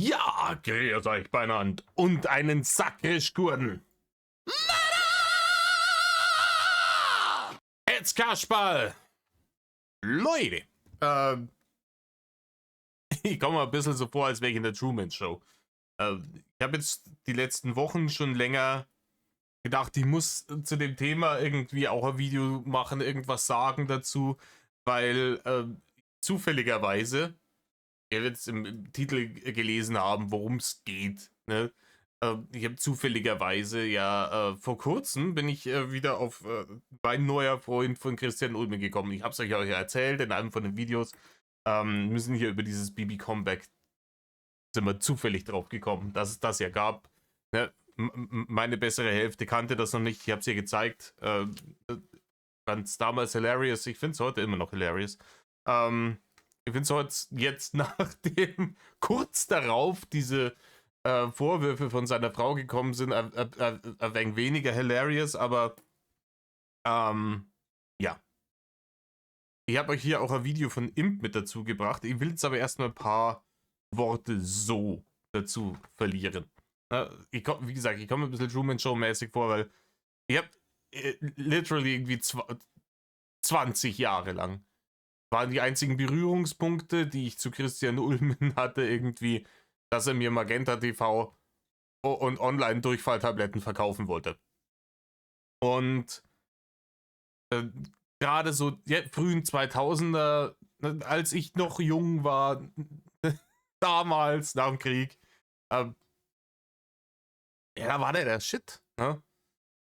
Ja, grüß euch beieinander und einen Sakrischgurten. Jetzt Kasperl! Leute, ich komme mir ein bisschen so vor, als wäre ich in der Truman Show. Ich habe jetzt die letzten Wochen schon länger gedacht, ich muss zu dem Thema irgendwie auch ein Video machen, irgendwas sagen dazu, weil zufälligerweise, ihr werdet es im Titel gelesen haben, worum es geht. Ne? Ich habe zufälligerweise ja vor kurzem bin ich wieder auf mein neuer Freund von Christian Ulmen gekommen. Ich habe es euch ja erzählt in einem von den Videos. Müssen hier über dieses BB Comeback sind wir zufällig drauf gekommen, dass es das ja gab. Ne? Meine bessere Hälfte kannte das noch nicht. Ich habe es ihr gezeigt. Fand es damals hilarious. Ich finde es heute immer noch hilarious. Ich finde es heute jetzt, nachdem kurz darauf diese Vorwürfe von seiner Frau gekommen sind, ein wenig weniger hilarious, aber ja. Ich habe euch hier auch ein Video von Imp mit dazu gebracht. Ich will jetzt aber erstmal ein paar Worte so dazu verlieren. Wie gesagt, ich komme ein bisschen Truman Show-mäßig vor, weil ich habe literally irgendwie 20 Jahre lang waren die einzigen Berührungspunkte, die ich zu Christian Ulmen hatte, irgendwie, dass er mir Magenta TV und Online-Durchfalltabletten verkaufen wollte. Und gerade so frühen 2000er, als ich noch jung war, damals, nach dem Krieg, ja, da war der Shit. Ne?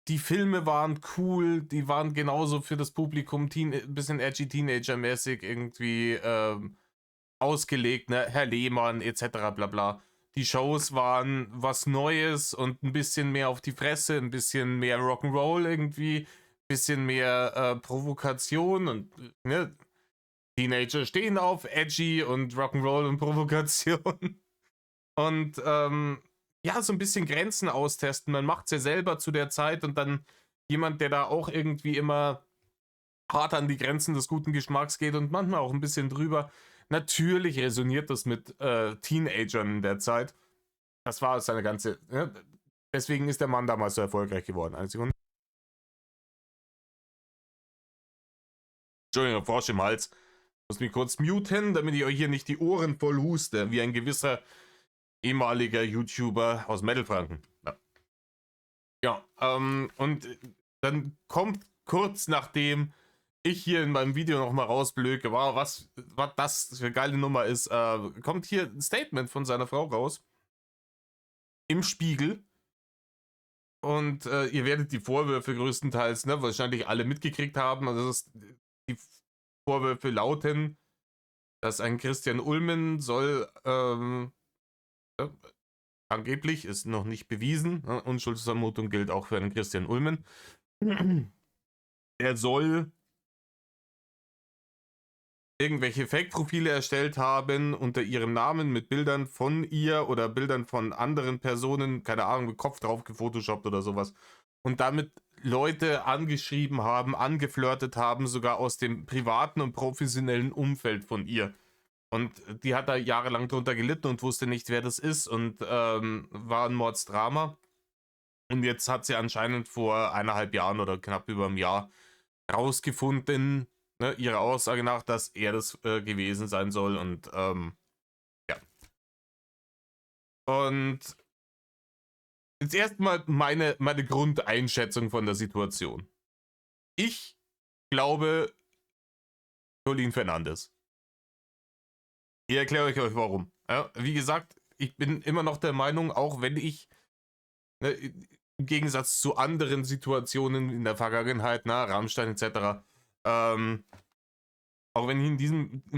Die Filme waren cool, die waren genauso für das Publikum, bisschen edgy Teenager-mäßig irgendwie ausgelegt, ne? Herr Lehmann etc. bla bla. Die Shows waren was Neues und ein bisschen mehr auf die Fresse, ein bisschen mehr Rock'n'Roll irgendwie, ein bisschen mehr Provokation und ne? Teenager stehen auf edgy und Rock'n'Roll und Provokation. Und ja, so ein bisschen Grenzen austesten. Man macht es ja selber zu der Zeit und dann jemand, der da auch irgendwie immer hart an die Grenzen des guten Geschmacks geht und manchmal auch ein bisschen drüber. Natürlich resoniert das mit Teenagern in der Zeit. Das war seine ganze. Ja, deswegen ist der Mann damals so erfolgreich geworden. Eine Sekunde. Entschuldigung, Frosch im Hals. Muss mich kurz muten, damit ich euch hier nicht die Ohren voll huste, wie ein gewisser ehemaliger YouTuber aus Mittelfranken. Ja, und dann kommt kurz nachdem ich hier in meinem Video nochmal rausblöke, wow, was das für eine geile Nummer ist, kommt hier ein Statement von seiner Frau raus. Im Spiegel. Und ihr werdet die Vorwürfe größtenteils, ne, wahrscheinlich alle mitgekriegt haben. Also die Vorwürfe lauten, dass ein Christian Ulmen soll angeblich, ist noch nicht bewiesen, ne? Unschuldsvermutung gilt auch für einen Christian Ulmen. Er soll irgendwelche Fake-Profile erstellt haben unter ihrem Namen mit Bildern von ihr oder Bildern von anderen Personen, keine Ahnung, mit Kopf drauf gefotoshoppt oder sowas. Und damit Leute angeschrieben haben, angeflirtet haben, sogar aus dem privaten und professionellen Umfeld von ihr. Und die hat da jahrelang drunter gelitten und wusste nicht, wer das ist und war ein Mordsdrama. Und jetzt hat sie anscheinend vor 1,5 Jahren oder knapp über einem Jahr rausgefunden, ne, ihrer Aussage nach, dass er das gewesen sein soll. Und ja. Und jetzt erstmal meine Grundeinschätzung von der Situation. Ich glaube Jolene Fernandes. Ich erkläre euch warum. Ja, wie gesagt, ich bin immer noch der Meinung, auch wenn ich ne, im Gegensatz zu anderen Situationen in der Vergangenheit, na, Rammstein etc., auch wenn ich in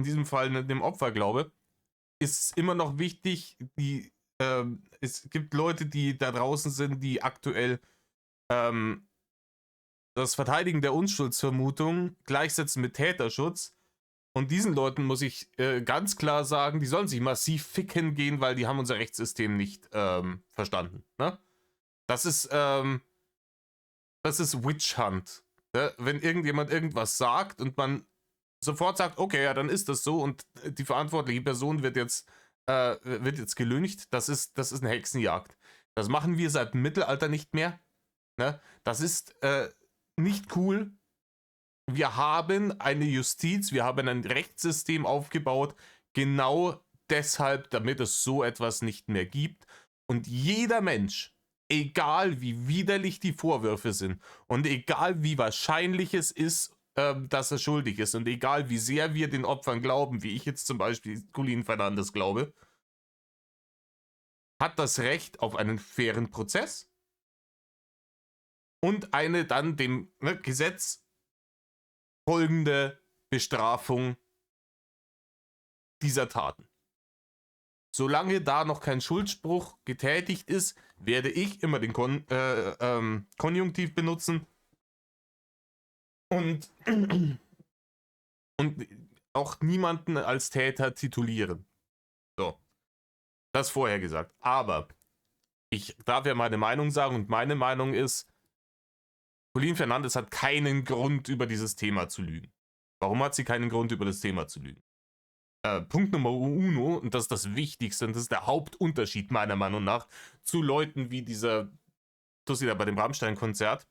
diesem Fall dem Opfer glaube, ist es immer noch wichtig, es gibt Leute, die da draußen sind, die aktuell das Verteidigen der Unschuldsvermutung gleichsetzen mit Täterschutz. Und diesen Leuten muss ich ganz klar sagen, die sollen sich massiv ficken gehen, weil die haben unser Rechtssystem nicht verstanden. Ne? Das ist Witch Hunt. Ne? Wenn irgendjemand irgendwas sagt und man sofort sagt, okay, ja, dann ist das so und die verantwortliche Person wird jetzt wird jetzt gelüncht. Das ist eine Hexenjagd. Das machen wir seit dem Mittelalter nicht mehr. Ne? Das ist nicht cool. Wir haben eine Justiz, wir haben ein Rechtssystem aufgebaut, genau deshalb, damit es so etwas nicht mehr gibt. Und jeder Mensch, egal wie widerlich die Vorwürfe sind und egal wie wahrscheinlich es ist, dass er schuldig ist und egal wie sehr wir den Opfern glauben, wie ich jetzt zum Beispiel Colin Fernandes glaube, hat das Recht auf einen fairen Prozess und eine dann dem Gesetz folgende Bestrafung dieser Taten. Solange da noch kein Schuldspruch getätigt ist, werde ich immer den Konjunktiv benutzen und auch niemanden als Täter titulieren. So, das vorher gesagt. Aber ich darf ja meine Meinung sagen und meine Meinung ist, Colin Fernandes hat keinen Grund, über dieses Thema zu lügen. Warum hat sie keinen Grund, über das Thema zu lügen? Punkt Nummer uno, und das ist das Wichtigste, und das ist der Hauptunterschied meiner Meinung nach zu Leuten wie dieser Tussi da bei dem Rammstein-Konzert.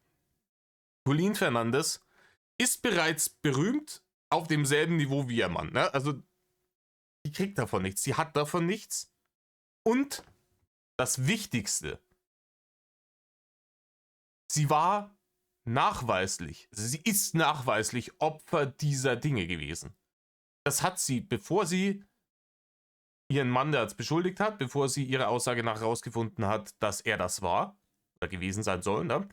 Colin Fernandes ist bereits berühmt auf demselben Niveau wie ihr Mann. Ne? Also, die kriegt davon nichts, sie hat davon nichts. Und das Wichtigste, sie war nachweislich, also sie ist nachweislich Opfer dieser Dinge gewesen. Das hat sie, bevor sie ihren Mann als beschuldigt hat, bevor sie ihre Aussage nach herausgefunden hat, dass er das war, oder gewesen sein soll, ne?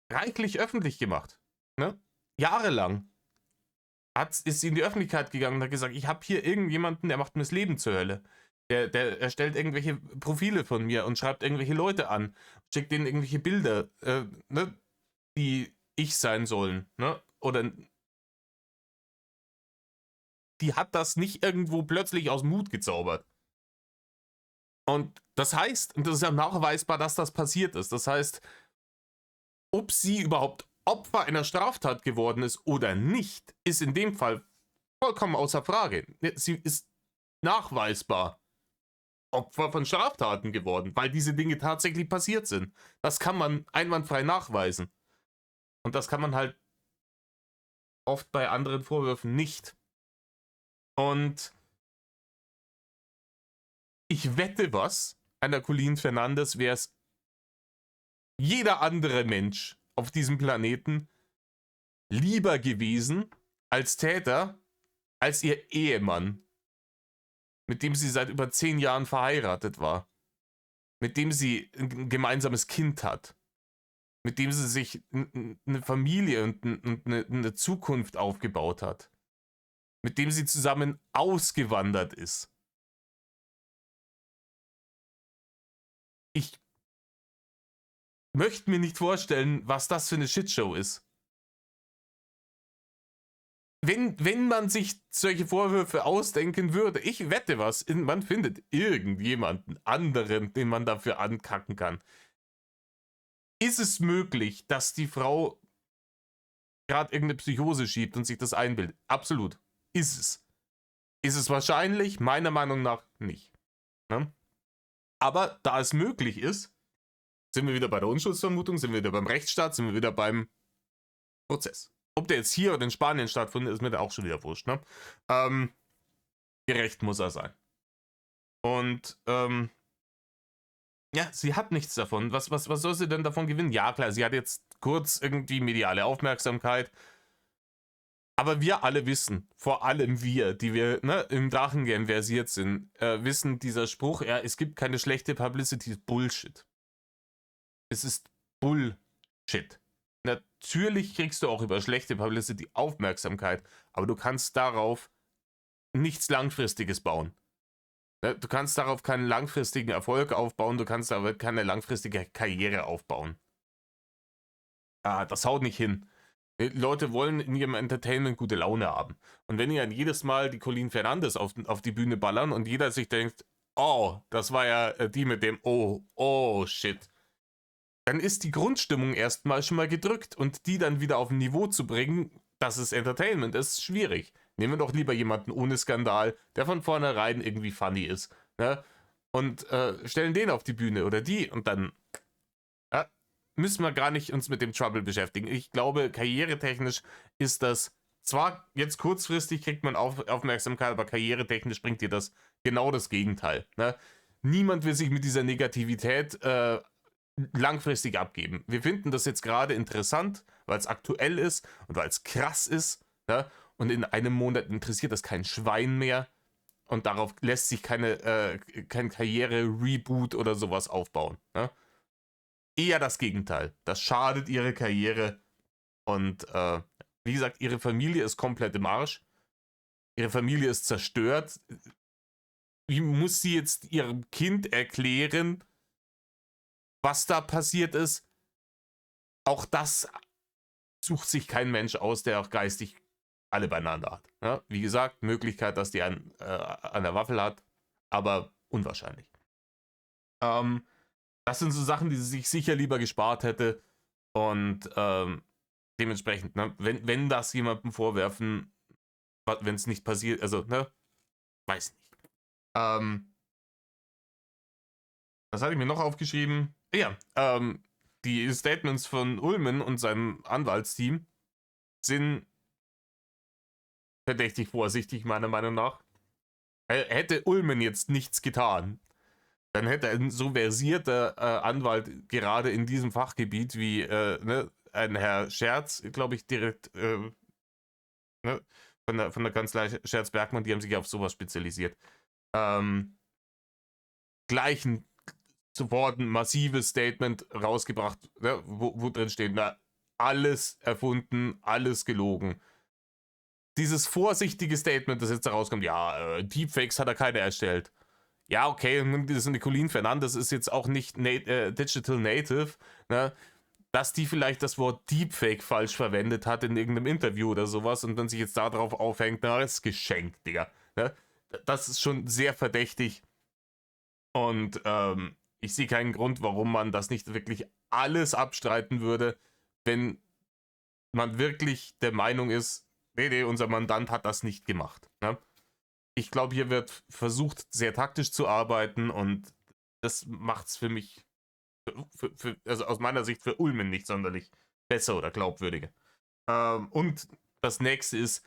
Reichlich öffentlich gemacht. Ne? Jahrelang ist sie in die Öffentlichkeit gegangen und hat gesagt, ich habe hier irgendjemanden, der macht mir das Leben zur Hölle. Der erstellt irgendwelche Profile von mir und schreibt irgendwelche Leute an, schickt denen irgendwelche Bilder, ne, die ich sein sollen. Ne? Oder die hat das nicht irgendwo plötzlich aus dem Hut gezaubert. Und das heißt, und das ist ja nachweisbar, dass das passiert ist. Das heißt, ob sie überhaupt Opfer einer Straftat geworden ist oder nicht, ist in dem Fall vollkommen außer Frage. Sie ist nachweisbar Opfer von Straftaten geworden, weil diese Dinge tatsächlich passiert sind. Das kann man einwandfrei nachweisen. Und das kann man halt oft bei anderen Vorwürfen nicht. Und ich wette was, einer Colin Fernandes wäre es jeder andere Mensch auf diesem Planeten lieber gewesen als Täter, als ihr Ehemann, mit dem sie seit über 10 Jahren verheiratet war, mit dem sie ein gemeinsames Kind hat, mit dem sie sich eine Familie und eine Zukunft aufgebaut hat, mit dem sie zusammen ausgewandert ist. Ich möchte mir nicht vorstellen, was das für eine Shitshow ist. Wenn man sich solche Vorwürfe ausdenken würde, ich wette was, man findet irgendjemanden anderen, den man dafür ankacken kann. Ist es möglich, dass die Frau gerade irgendeine Psychose schiebt und sich das einbildet? Absolut. Ist es. Ist es wahrscheinlich? Meiner Meinung nach nicht. Ne? Aber da es möglich ist, sind wir wieder bei der Unschuldsvermutung, sind wir wieder beim Rechtsstaat, sind wir wieder beim Prozess. Ob der jetzt hier oder in Spanien stattfindet, ist mir da auch schon wieder wurscht. Ne? Gerecht muss er sein. Und ja, sie hat nichts davon. Was soll sie denn davon gewinnen? Ja, klar, sie hat jetzt kurz irgendwie mediale Aufmerksamkeit. Aber wir alle wissen, vor allem wir, die wir im Drachengame versiert sind, wissen, dieser Spruch, ja, es gibt keine schlechte Publicity, ist Bullshit. Es ist Bullshit. Natürlich kriegst du auch über schlechte Publicity Aufmerksamkeit, aber du kannst darauf nichts Langfristiges bauen. Du kannst darauf keinen langfristigen Erfolg aufbauen, du kannst aber keine langfristige Karriere aufbauen. Das haut nicht hin. Leute wollen in ihrem Entertainment gute Laune haben. Und wenn ihr dann jedes Mal die Colin Fernandes auf die Bühne ballern und jeder sich denkt, oh, das war ja die mit dem shit, dann ist die Grundstimmung erstmal schon mal gedrückt und die dann wieder auf ein Niveau zu bringen, dass es Entertainment ist, schwierig. Nehmen wir doch lieber jemanden ohne Skandal, der von vornherein irgendwie funny ist. Ne? Und stellen den auf die Bühne oder die und dann müssen wir gar nicht uns mit dem Trouble beschäftigen. Ich glaube, karrieretechnisch ist das zwar jetzt kurzfristig kriegt man Aufmerksamkeit, aber karrieretechnisch bringt dir das genau das Gegenteil. Ne? Niemand will sich mit dieser Negativität langfristig abgeben. Wir finden das jetzt gerade interessant, weil es aktuell ist und weil es krass ist. Ne? Und in einem Monat interessiert das kein Schwein mehr. Und darauf lässt sich kein Karriere-Reboot oder sowas aufbauen. Ne? Eher das Gegenteil. Das schadet ihre Karriere. Und wie gesagt, ihre Familie ist komplett im Arsch. Ihre Familie ist zerstört. Wie muss sie jetzt ihrem Kind erklären, was da passiert ist? Auch das sucht sich kein Mensch aus, der auch geistig alle beieinander hat. Ja? Wie gesagt, Möglichkeit, dass die an der Waffel hat, aber unwahrscheinlich. Das sind so Sachen, die sie sich sicher lieber gespart hätte. Und dementsprechend, ne, wenn das jemandem vorwerfen, wenn es nicht passiert, also, ne, weiß nicht. Was hatte ich mir noch aufgeschrieben? Ja, die Statements von Ullman und seinem Anwaltsteam sind verdächtig vorsichtig, meiner Meinung nach. Hätte Ullman jetzt nichts getan, dann hätte ein so versierter Anwalt gerade in diesem Fachgebiet wie ne, ein Herr Scherz, glaube ich, direkt ne, von der Kanzlei Scherz-Bergmann, die haben sich auf sowas spezialisiert. Gleich sofort ein massives Statement rausgebracht, ne, wo drin steht, na, alles erfunden, alles gelogen. Dieses vorsichtige Statement, das jetzt da rauskommt, ja, Deepfakes hat er keine erstellt. Ja, okay, das ist eine Colleen Fernandes ist jetzt auch nicht Digital Native, ne? Dass die vielleicht das Wort Deepfake falsch verwendet hat in irgendeinem Interview oder sowas und dann sich jetzt darauf aufhängt, na, das ist geschenkt, Digga. Ne? Das ist schon sehr verdächtig. Und ich sehe keinen Grund, warum man das nicht wirklich alles abstreiten würde, wenn man wirklich der Meinung ist, nee, unser Mandant hat das nicht gemacht. Ne? Ich glaube, hier wird versucht, sehr taktisch zu arbeiten und das macht es für mich, also aus meiner Sicht für Ulmen nicht sonderlich besser oder glaubwürdiger. Und das nächste ist,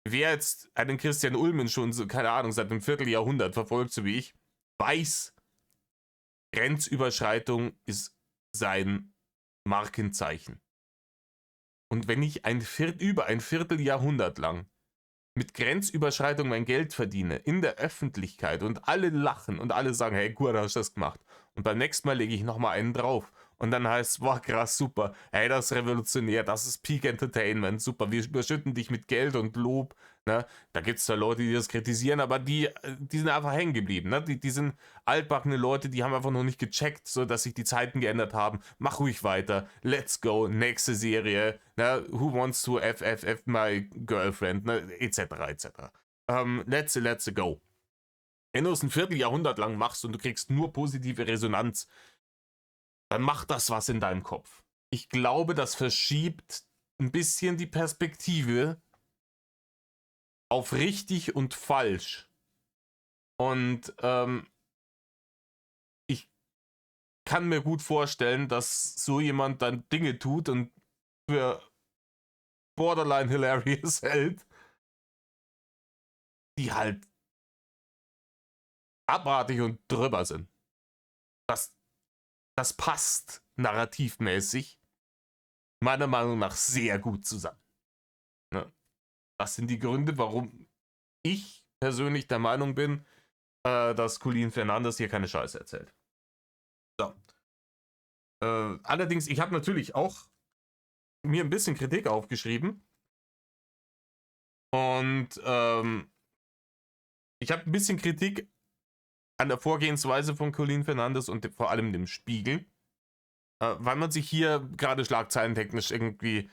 wer jetzt einen Christian Ulmen schon, so, keine Ahnung, seit einem Vierteljahrhundert verfolgt, so wie ich, weiß, Grenzüberschreitung ist sein Markenzeichen. Und wenn ich über ein Vierteljahrhundert lang mit Grenzüberschreitung mein Geld verdiene, in der Öffentlichkeit und alle lachen und alle sagen, hey, gut, hast du das gemacht. Und beim nächsten Mal lege ich nochmal einen drauf. Und dann heißt es, boah, krass, super, hey, das ist revolutionär, das ist Peak Entertainment, super, wir überschütten dich mit Geld und Lob. Ne? Da gibt es da Leute, die das kritisieren, aber die sind einfach hängen geblieben. Ne? Die sind altbackene Leute, die haben einfach noch nicht gecheckt, so dass sich die Zeiten geändert haben. Mach ruhig weiter, let's go, nächste Serie, ne? Who wants to FFF my girlfriend, ne? etc. etc. Let's go. Wenn du es ein Vierteljahrhundert lang machst und du kriegst nur positive Resonanz, dann macht das was in deinem Kopf. Ich glaube, das verschiebt ein bisschen die Perspektive auf richtig und falsch. Und ich kann mir gut vorstellen, dass so jemand dann Dinge tut und für borderline hilarious hält, die halt abartig und drüber sind. Das passt narrativmäßig meiner Meinung nach sehr gut zusammen. Ne? Das sind die Gründe, warum ich persönlich der Meinung bin, dass Colleen Fernandes hier keine Scheiße erzählt. So. Allerdings, ich habe natürlich auch mir ein bisschen Kritik aufgeschrieben. Und ich habe ein bisschen Kritik an der Vorgehensweise von Colleen Fernandes und vor allem dem Spiegel. Weil man sich hier gerade schlagzeilentechnisch irgendwie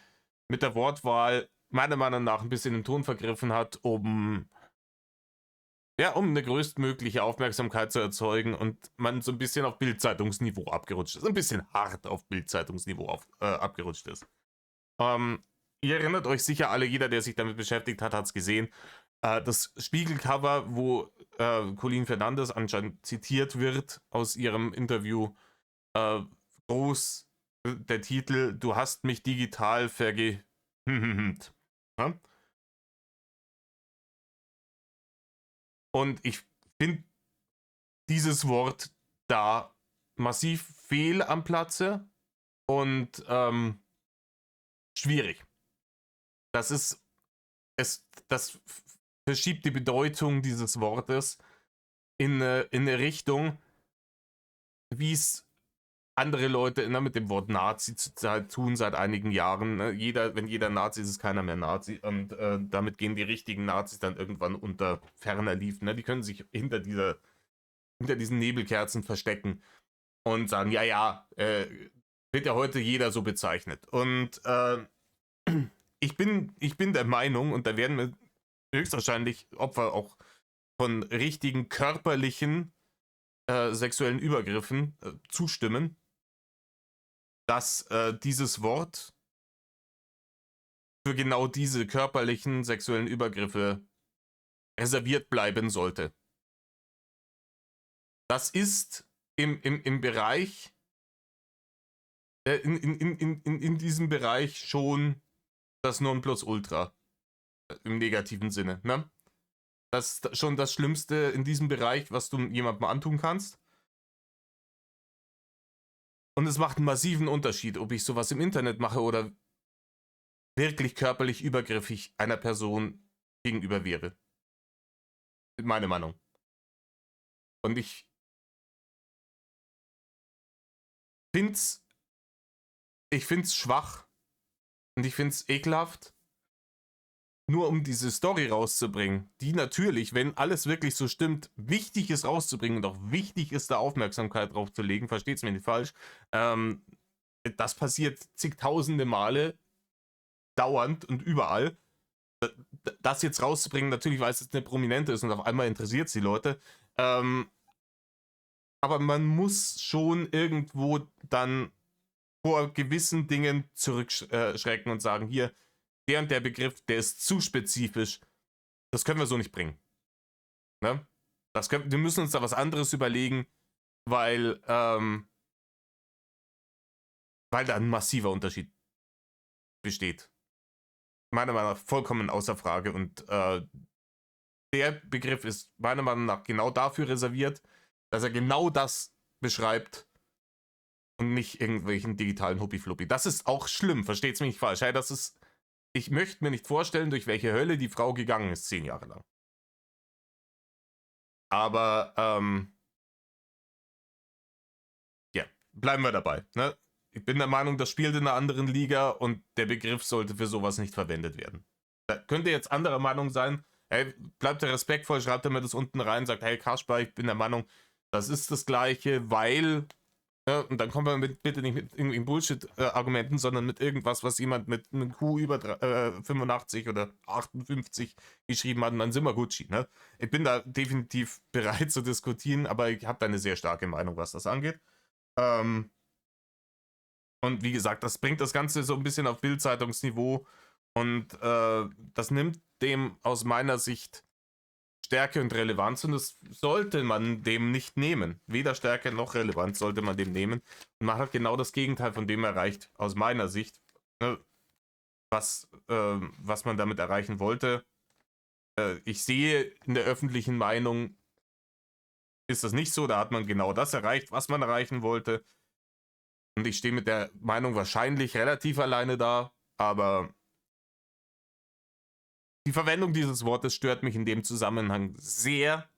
mit der Wortwahl meiner Meinung nach ein bisschen den Ton vergriffen hat, um eine größtmögliche Aufmerksamkeit zu erzeugen und man so ein bisschen auf Bild-Zeitungsniveau abgerutscht ist. Ein bisschen hart auf Bild-Zeitungsniveau abgerutscht ist. ihr erinnert euch sicher alle, jeder, der sich damit beschäftigt hat, hat es gesehen. Das Spiegelcover, wo Colleen Fernandes anscheinend zitiert wird aus ihrem Interview, äh, groß der Titel: Du hast mich digital ja? Und ich finde dieses Wort da massiv fehl am Platze und schwierig. Das ist das verschiebt die Bedeutung dieses Wortes in eine Richtung, wie es andere Leute mit dem Wort Nazi tun seit einigen Jahren. Ne? Wenn jeder Nazi ist, ist keiner mehr Nazi. Und damit gehen die richtigen Nazis dann irgendwann unter ferner Liefen. Ne? Die können sich hinter diesen Nebelkerzen verstecken und sagen, ja, ja, wird ja heute jeder so bezeichnet. Und ich bin der Meinung, und da werden wir höchstwahrscheinlich Opfer auch von richtigen körperlichen sexuellen Übergriffen zustimmen, dass dieses Wort für genau diese körperlichen sexuellen Übergriffe reserviert bleiben sollte. Das ist im Bereich, in diesem Bereich schon das Nonplusultra im negativen Sinne. Ne? Das ist schon das Schlimmste in diesem Bereich, was du jemandem antun kannst. Und es macht einen massiven Unterschied, ob ich sowas im Internet mache oder wirklich körperlich übergriffig einer Person gegenüber wäre. Meine Meinung. Und find's, ich find's schwach und ich find's ekelhaft, nur um diese Story rauszubringen, die natürlich, wenn alles wirklich so stimmt, wichtig ist rauszubringen und auch wichtig ist, da Aufmerksamkeit drauf zu legen, versteht's mir nicht falsch. Das passiert zigtausende Male, dauernd und überall. Das jetzt rauszubringen, natürlich, weil es jetzt eine Prominente ist und auf einmal interessiert sie Leute. Aber man muss schon irgendwo dann vor gewissen Dingen zurückschrecken und sagen, hier, der und der Begriff, der ist zu spezifisch. Das können wir so nicht bringen. Ne? Wir müssen uns da was anderes überlegen, weil da ein massiver Unterschied besteht. Meiner Meinung nach vollkommen außer Frage. Und der Begriff ist meiner Meinung nach genau dafür reserviert, dass er genau das beschreibt und nicht irgendwelchen digitalen Huppi-Fluppi. Das ist auch schlimm, versteht's mich nicht falsch. Hey, ich möchte mir nicht vorstellen, durch welche Hölle die Frau gegangen ist, 10 Jahre lang. Aber, ja, bleiben wir dabei. Ne? Ich bin der Meinung, das spielt in einer anderen Liga und der Begriff sollte für sowas nicht verwendet werden. Da könnt ihr jetzt anderer Meinung sein. Hey, bleibt ihr respektvoll, schreibt ihr mir das unten rein, sagt, hey Kasper, ich bin der Meinung, das ist das Gleiche, weil. Ja, und dann kommen wir bitte nicht mit irgendwelchen Bullshit-Argumenten, sondern mit irgendwas, was jemand mit einem Q über 85 oder 58 geschrieben hat, und dann sind wir Gucci. Ne? Ich bin da definitiv bereit zu diskutieren, aber ich habe da eine sehr starke Meinung, was das angeht. Und wie gesagt, das bringt das Ganze so ein bisschen auf Bild-Zeitungsniveau und das nimmt dem aus meiner Sicht Stärke und Relevanz, und das sollte man dem nicht nehmen. Weder Stärke noch Relevanz sollte man dem nehmen. Und man hat genau das Gegenteil von dem erreicht, aus meiner Sicht, ne, was man damit erreichen wollte. Ich sehe, in der öffentlichen Meinung ist das nicht so. Da hat man genau das erreicht, was man erreichen wollte. Und ich stehe mit der Meinung wahrscheinlich relativ alleine da, aber die Verwendung dieses Wortes stört mich in dem Zusammenhang sehr.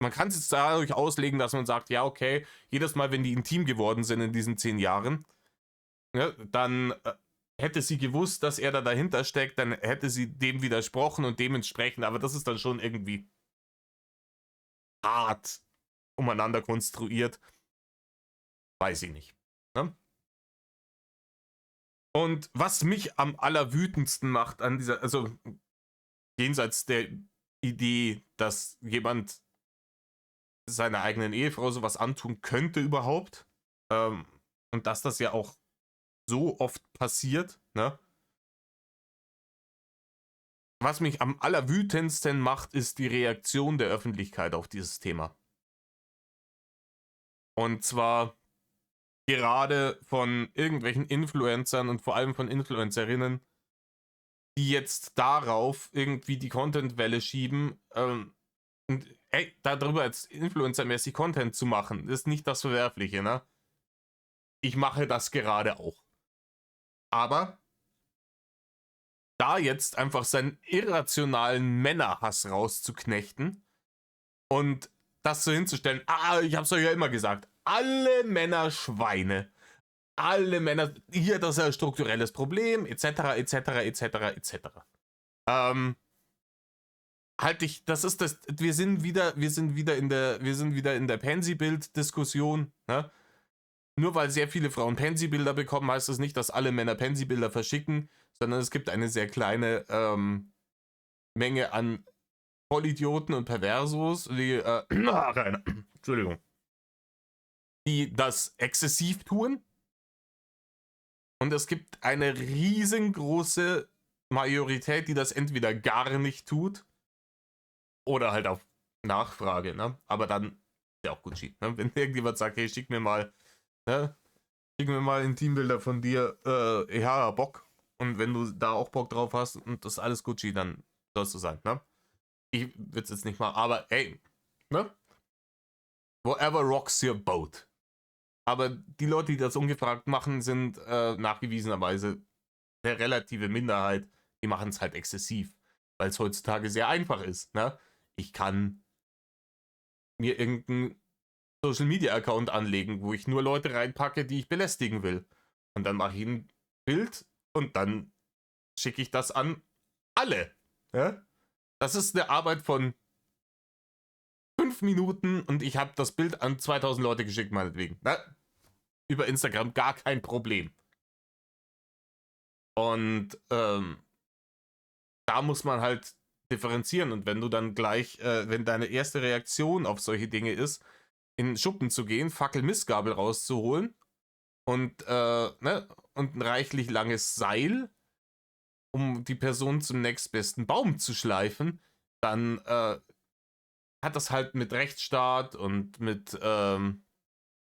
Man kann es jetzt dadurch auslegen, dass man sagt, ja, okay, jedes Mal, wenn die intim geworden sind in diesen 10 Jahren, ja, dann hätte sie gewusst, dass er da dahinter steckt, dann hätte sie dem widersprochen und dementsprechend, aber das ist dann schon irgendwie hart umeinander konstruiert. Weiß ich nicht. Ne? Und was mich am allerwütendsten macht an dieser, also jenseits der Idee, dass jemand seiner eigenen Ehefrau sowas antun könnte überhaupt, und dass das ja auch so oft passiert, ne? was mich am allerwütendsten macht, ist die Reaktion der Öffentlichkeit auf dieses Thema. Und zwar gerade von irgendwelchen Influencern und vor allem von Influencerinnen, die jetzt darauf irgendwie die Content-Welle schieben. Und ey, darüber als Influencer-mäßig Content zu machen, ist nicht das Verwerfliche, ne? Ich mache das gerade auch. Aber da jetzt einfach seinen irrationalen Männerhass rauszuknechten und das so hinzustellen, ich hab's euch ja immer gesagt, alle Männer Schweine, alle Männer, hier, das ist ein strukturelles Problem, etc., etc., etc., etc. Halte ich, das ist das, wir sind wieder in der Pansy-Bild-Diskussion, ne? Nur weil sehr viele Frauen Pansy-Bilder bekommen, heißt das nicht, dass alle Männer Pansy-Bilder verschicken, sondern es gibt eine sehr kleine Menge an Vollidioten und Perversos, die, Entschuldigung, die das exzessiv tun. Und es gibt eine riesengroße Majorität, die das entweder gar nicht tut oder halt auf Nachfrage, ne? Aber dann ist ja auch Gucci, ne? Wenn irgendjemand sagt, hey, schick mir mal, ne? Schick mir mal Intimbilder von dir, ja, Bock. Und wenn du da auch Bock drauf hast und das ist alles Gucci, dann sollst du sein, ne? Ich würde es jetzt nicht mal, aber ey, ne? Whatever rocks your boat. Aber die Leute, die das ungefragt machen, sind nachgewiesenerweise eine relative Minderheit. Die machen es halt exzessiv, weil es heutzutage sehr einfach ist, ne? Ich kann mir irgendeinen Social Media Account anlegen, wo ich nur Leute reinpacke, die ich belästigen will. Und dann mache ich ein Bild und dann schicke ich das an alle. Ja? Das ist eine Arbeit von 5 Minuten und ich habe das Bild an 2000 Leute geschickt, meinetwegen. Na, über Instagram gar kein Problem. Und da muss man halt differenzieren. Und wenn du dann gleich, wenn deine erste Reaktion auf solche Dinge ist, in Schuppen zu gehen, Fackel-Mistgabel rauszuholen und, ne, und ein reichlich langes Seil, um die Person zum nächstbesten Baum zu schleifen, dann hat das halt mit Rechtsstaat und mit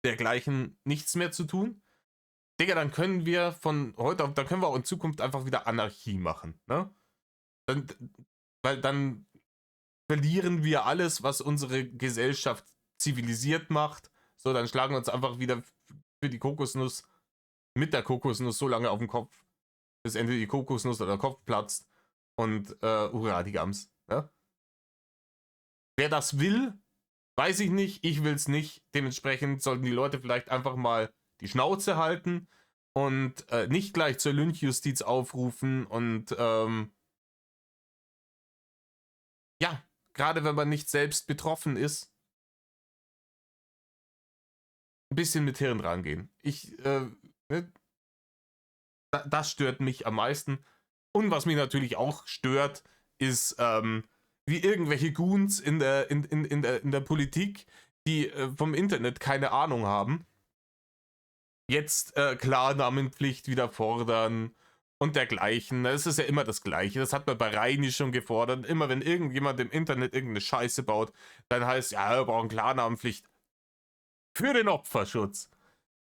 dergleichen nichts mehr zu tun. Digga, dann können wir von heute auf, dann können wir auch in Zukunft einfach wieder Anarchie machen, ne? Dann, weil dann verlieren wir alles, was unsere Gesellschaft zivilisiert macht. So, dann schlagen wir uns einfach wieder für die Kokosnuss mit der Kokosnuss so lange auf den Kopf, bis entweder die Kokosnuss oder der Kopf platzt und hurra, die Gams. Ne? Wer das will, weiß ich nicht, ich will es nicht. Dementsprechend sollten die Leute vielleicht einfach mal die Schnauze halten und nicht gleich zur Lynchjustiz aufrufen und ja, gerade wenn man nicht selbst betroffen ist, ein bisschen mit Hirn rangehen. Ne, das stört mich am meisten. Und was mich natürlich auch stört, ist, wie irgendwelche Goons in der Politik, die vom Internet keine Ahnung haben, jetzt Klarnamenpflicht wieder fordern und dergleichen. Es ist ja immer das Gleiche. Das hat man bei Reini schon gefordert. Immer wenn irgendjemand im Internet irgendeine Scheiße baut, dann heißt ja, wir brauchen Klarnamenpflicht für den Opferschutz.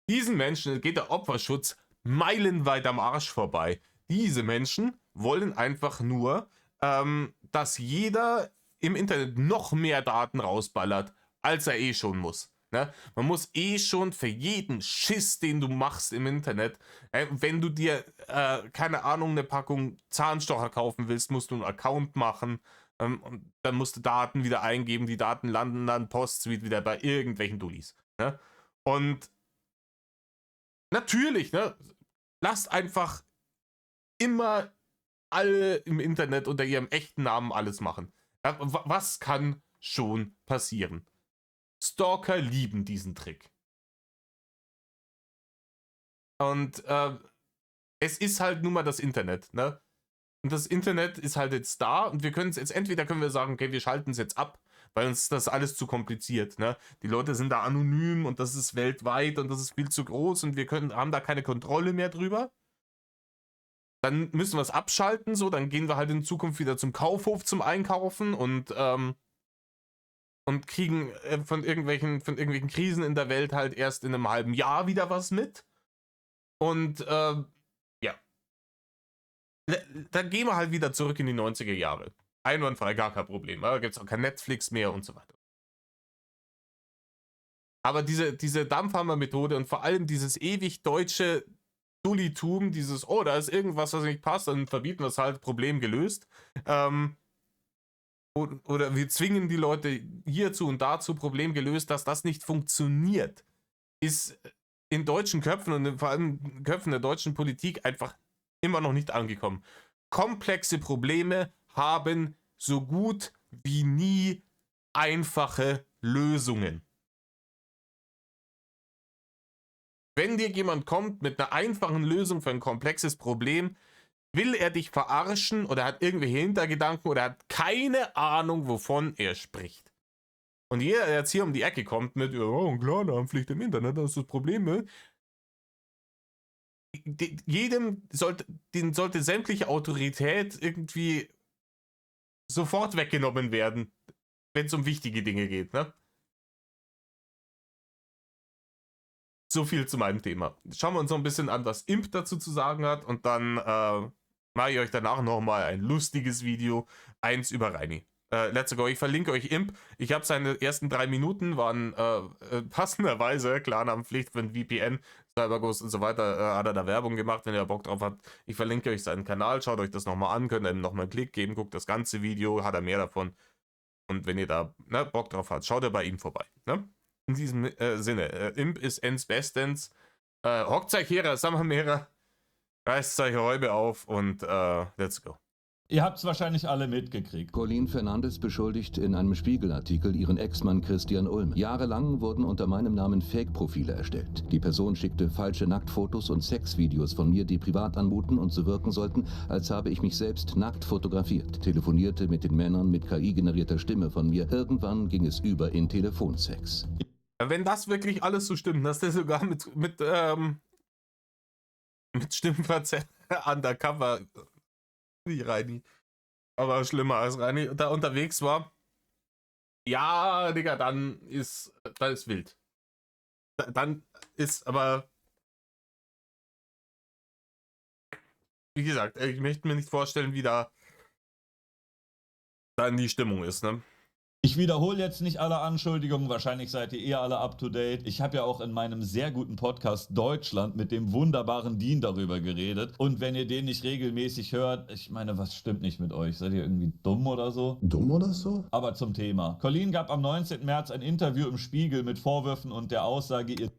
Diesen Menschen geht der Opferschutz meilenweit am Arsch vorbei. Diese Menschen wollen einfach nur, dass jeder im Internet noch mehr Daten rausballert, als er eh schon muss. Ne? Man muss eh schon für jeden Schiss, den du machst im Internet, wenn du dir, keine Ahnung, eine Packung Zahnstocher kaufen willst, musst du einen Account machen. Und dann musst du Daten wieder eingeben. Die Daten landen dann Postsuite wieder bei irgendwelchen Dullis. Ne? Und natürlich, ne? Lasst einfach immer alle im Internet unter ihrem echten Namen alles machen. Ja, was kann schon passieren? Stalker lieben diesen Trick. Und es ist halt nun mal das Internet, ne? Und das Internet ist halt jetzt da und wir können es jetzt, entweder können wir sagen, okay, wir schalten es jetzt ab, weil uns das alles zu kompliziert, ne? Die Leute sind da anonym und das ist weltweit und das ist viel zu groß und wir haben da keine Kontrolle mehr drüber. dann müssen wir es abschalten, so, dann gehen wir halt in Zukunft wieder zum Kaufhof zum Einkaufen und kriegen von irgendwelchen Krisen in der Welt halt erst in einem halben Jahr wieder was mit. Und ja. Dann gehen wir halt wieder zurück in die 90er Jahre. Einwandfrei, gar kein Problem. Da gibt es auch kein Netflix mehr und so weiter. Aber diese Dampfhammer-Methode und vor allem dieses ewig deutsche Dullitum, dieses, oh, da ist irgendwas, was nicht passt, dann verbieten wir es halt, Problem gelöst. Oder wir zwingen die Leute hierzu und dazu, Problem gelöst, dass das nicht funktioniert, ist in deutschen Köpfen und vor allem Köpfen der deutschen Politik einfach immer noch nicht angekommen. Komplexe Probleme haben so gut wie nie einfache Lösungen. Wenn dir jemand kommt mit einer einfachen Lösung für ein komplexes Problem, will er dich verarschen oder hat irgendwelche Hintergedanken oder hat keine Ahnung, wovon er spricht. Und jeder, der jetzt hier um die Ecke kommt mit, oh, Klarnamenpflicht im Internet, das ist das Problem, den sollte sämtliche Autorität irgendwie sofort weggenommen werden, wenn es um wichtige Dinge geht, ne? So viel zu meinem Thema. Schauen wir uns noch ein bisschen an, was Imp dazu zu sagen hat und dann mache ich euch danach nochmal ein lustiges Video, eins über Reini. Let's go, ich verlinke euch Imp. Ich habe seine ersten 3 Minuten, waren passenderweise Klarnamenpflicht für ein VPN, CyberGhost und so weiter, hat er da Werbung gemacht, wenn ihr Bock drauf habt. Ich verlinke euch seinen Kanal, schaut euch das nochmal an, könnt ihr ihm nochmal einen Klick geben, guckt das ganze Video, hat er mehr davon. Und wenn ihr da Bock drauf habt, schaut ihr bei ihm vorbei. Ne? In diesem Sinne, Imp ist ens bestens. Hockt euch her, Sammermehrer, reißt euch Räume auf und let's go. Ihr habt es wahrscheinlich alle mitgekriegt. Colleen Fernandes beschuldigt in einem Spiegelartikel ihren Ex-Mann Christian Ulm. Jahrelang wurden unter meinem Namen Fake-Profile erstellt. Die Person schickte falsche Nacktfotos und Sexvideos von mir, die privat anmuten und so wirken sollten, als habe ich mich selbst nackt fotografiert. Telefonierte mit den Männern mit KI-generierter Stimme von mir. Irgendwann ging es über in Telefonsex. Wenn das wirklich alles so stimmt, dass der sogar mit Stimmverzerrer undercover, wie Reini, aber schlimmer als Reini, da unterwegs war, ja, Digga, dann ist wild. Dann ist aber, wie gesagt, ich möchte mir nicht vorstellen, wie da dann die Stimmung ist, ne? Ich wiederhole jetzt nicht alle Anschuldigungen, wahrscheinlich seid ihr eher alle up to date. Ich habe ja auch in meinem sehr guten Podcast Deutschland mit dem wunderbaren Dean darüber geredet. Und wenn ihr den nicht regelmäßig hört, ich meine, was stimmt nicht mit euch? Seid ihr irgendwie dumm oder so? Dumm oder so? Aber zum Thema. Colleen gab am 19. März ein Interview im Spiegel mit Vorwürfen und der Aussage, ihr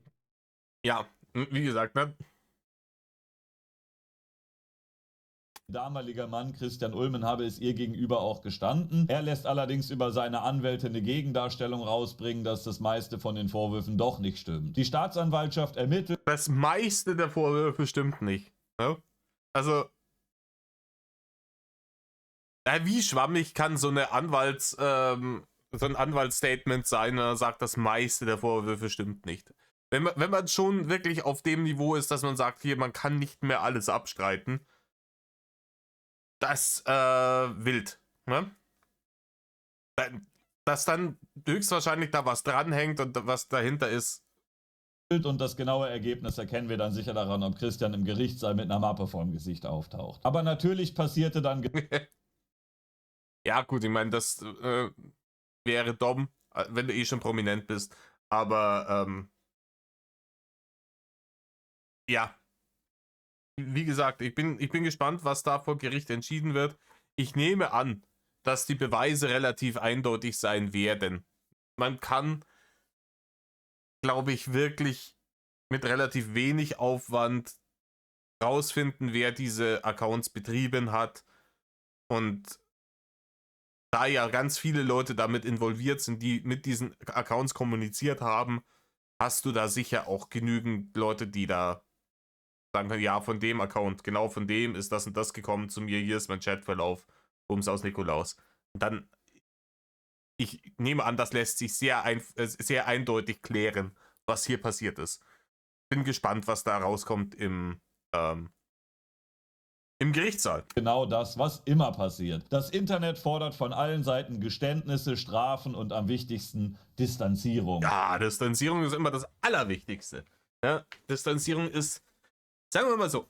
Ja, wie gesagt, ne? damaliger Mann Christian Ulmen habe es ihr gegenüber auch gestanden. Er lässt allerdings über seine Anwälte eine Gegendarstellung rausbringen, dass das meiste von den Vorwürfen doch nicht stimmt. Die Staatsanwaltschaft ermittelt. Das meiste der Vorwürfe stimmt nicht. Ne? Also, wie schwammig kann so ein Anwaltsstatement sein, wenn er sagt, das meiste der Vorwürfe stimmt nicht. Wenn man schon wirklich auf dem Niveau ist, dass man sagt, hier, man kann nicht mehr alles abstreiten, das wild. Ne? Dass dann höchstwahrscheinlich da was dranhängt und was dahinter ist. Und das genaue Ergebnis erkennen wir dann sicher daran, ob Christian im Gerichtssaal mit einer Mappe vorm Gesicht auftaucht. Aber natürlich passierte dann... Ja gut, ich meine, das wäre dumm, wenn du eh schon prominent bist. Aber ja. Wie gesagt, ich bin gespannt, was da vor Gericht entschieden wird. Ich nehme an, dass die Beweise relativ eindeutig sein werden. Man kann, glaube ich, wirklich mit relativ wenig Aufwand rausfinden, wer diese Accounts betrieben hat. Und da ja ganz viele Leute damit involviert sind, die mit diesen Accounts kommuniziert haben, hast du da sicher auch genügend Leute, die da sagen können, ja, von dem Account, genau von dem ist das und das gekommen zu mir, hier ist mein Chatverlauf, Bums aus Nikolaus. Und dann, ich nehme an, das lässt sich sehr eindeutig klären, was hier passiert ist. Bin gespannt, was da rauskommt im Im Gerichtssaal. Genau das, was immer passiert. Das Internet fordert von allen Seiten Geständnisse, Strafen und am wichtigsten Distanzierung. Ja, Distanzierung ist immer das Allerwichtigste. Ja, Distanzierung ist, sagen wir mal so,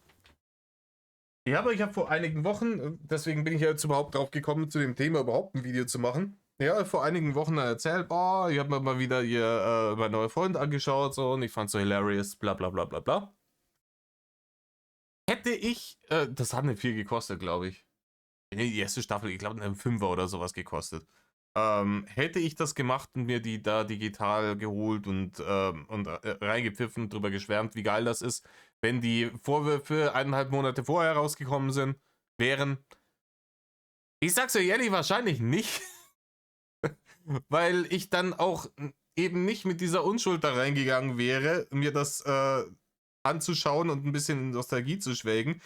ich habe vor einigen Wochen, deswegen bin ich jetzt überhaupt drauf gekommen, zu dem Thema überhaupt ein Video zu machen. Ja, vor einigen Wochen erzählt, boah, ich habe mir mal wieder hier mein neuer Freund angeschaut so, und ich fand so hilarious, bla bla bla bla bla. Hätte ich, das hat nicht viel gekostet, glaube ich. Die erste Staffel, ich glaube, einen Fünfer oder sowas gekostet. Hätte ich das gemacht und mir die da digital geholt und reingepfiffen, drüber geschwärmt, wie geil das ist, wenn die Vorwürfe 1,5 Monate vorher rausgekommen wären. Ich sag's euch ehrlich, wahrscheinlich nicht. Weil ich dann auch eben nicht mit dieser Unschuld da reingegangen wäre, mir das anzuschauen und ein bisschen in Nostalgie zu schwelgen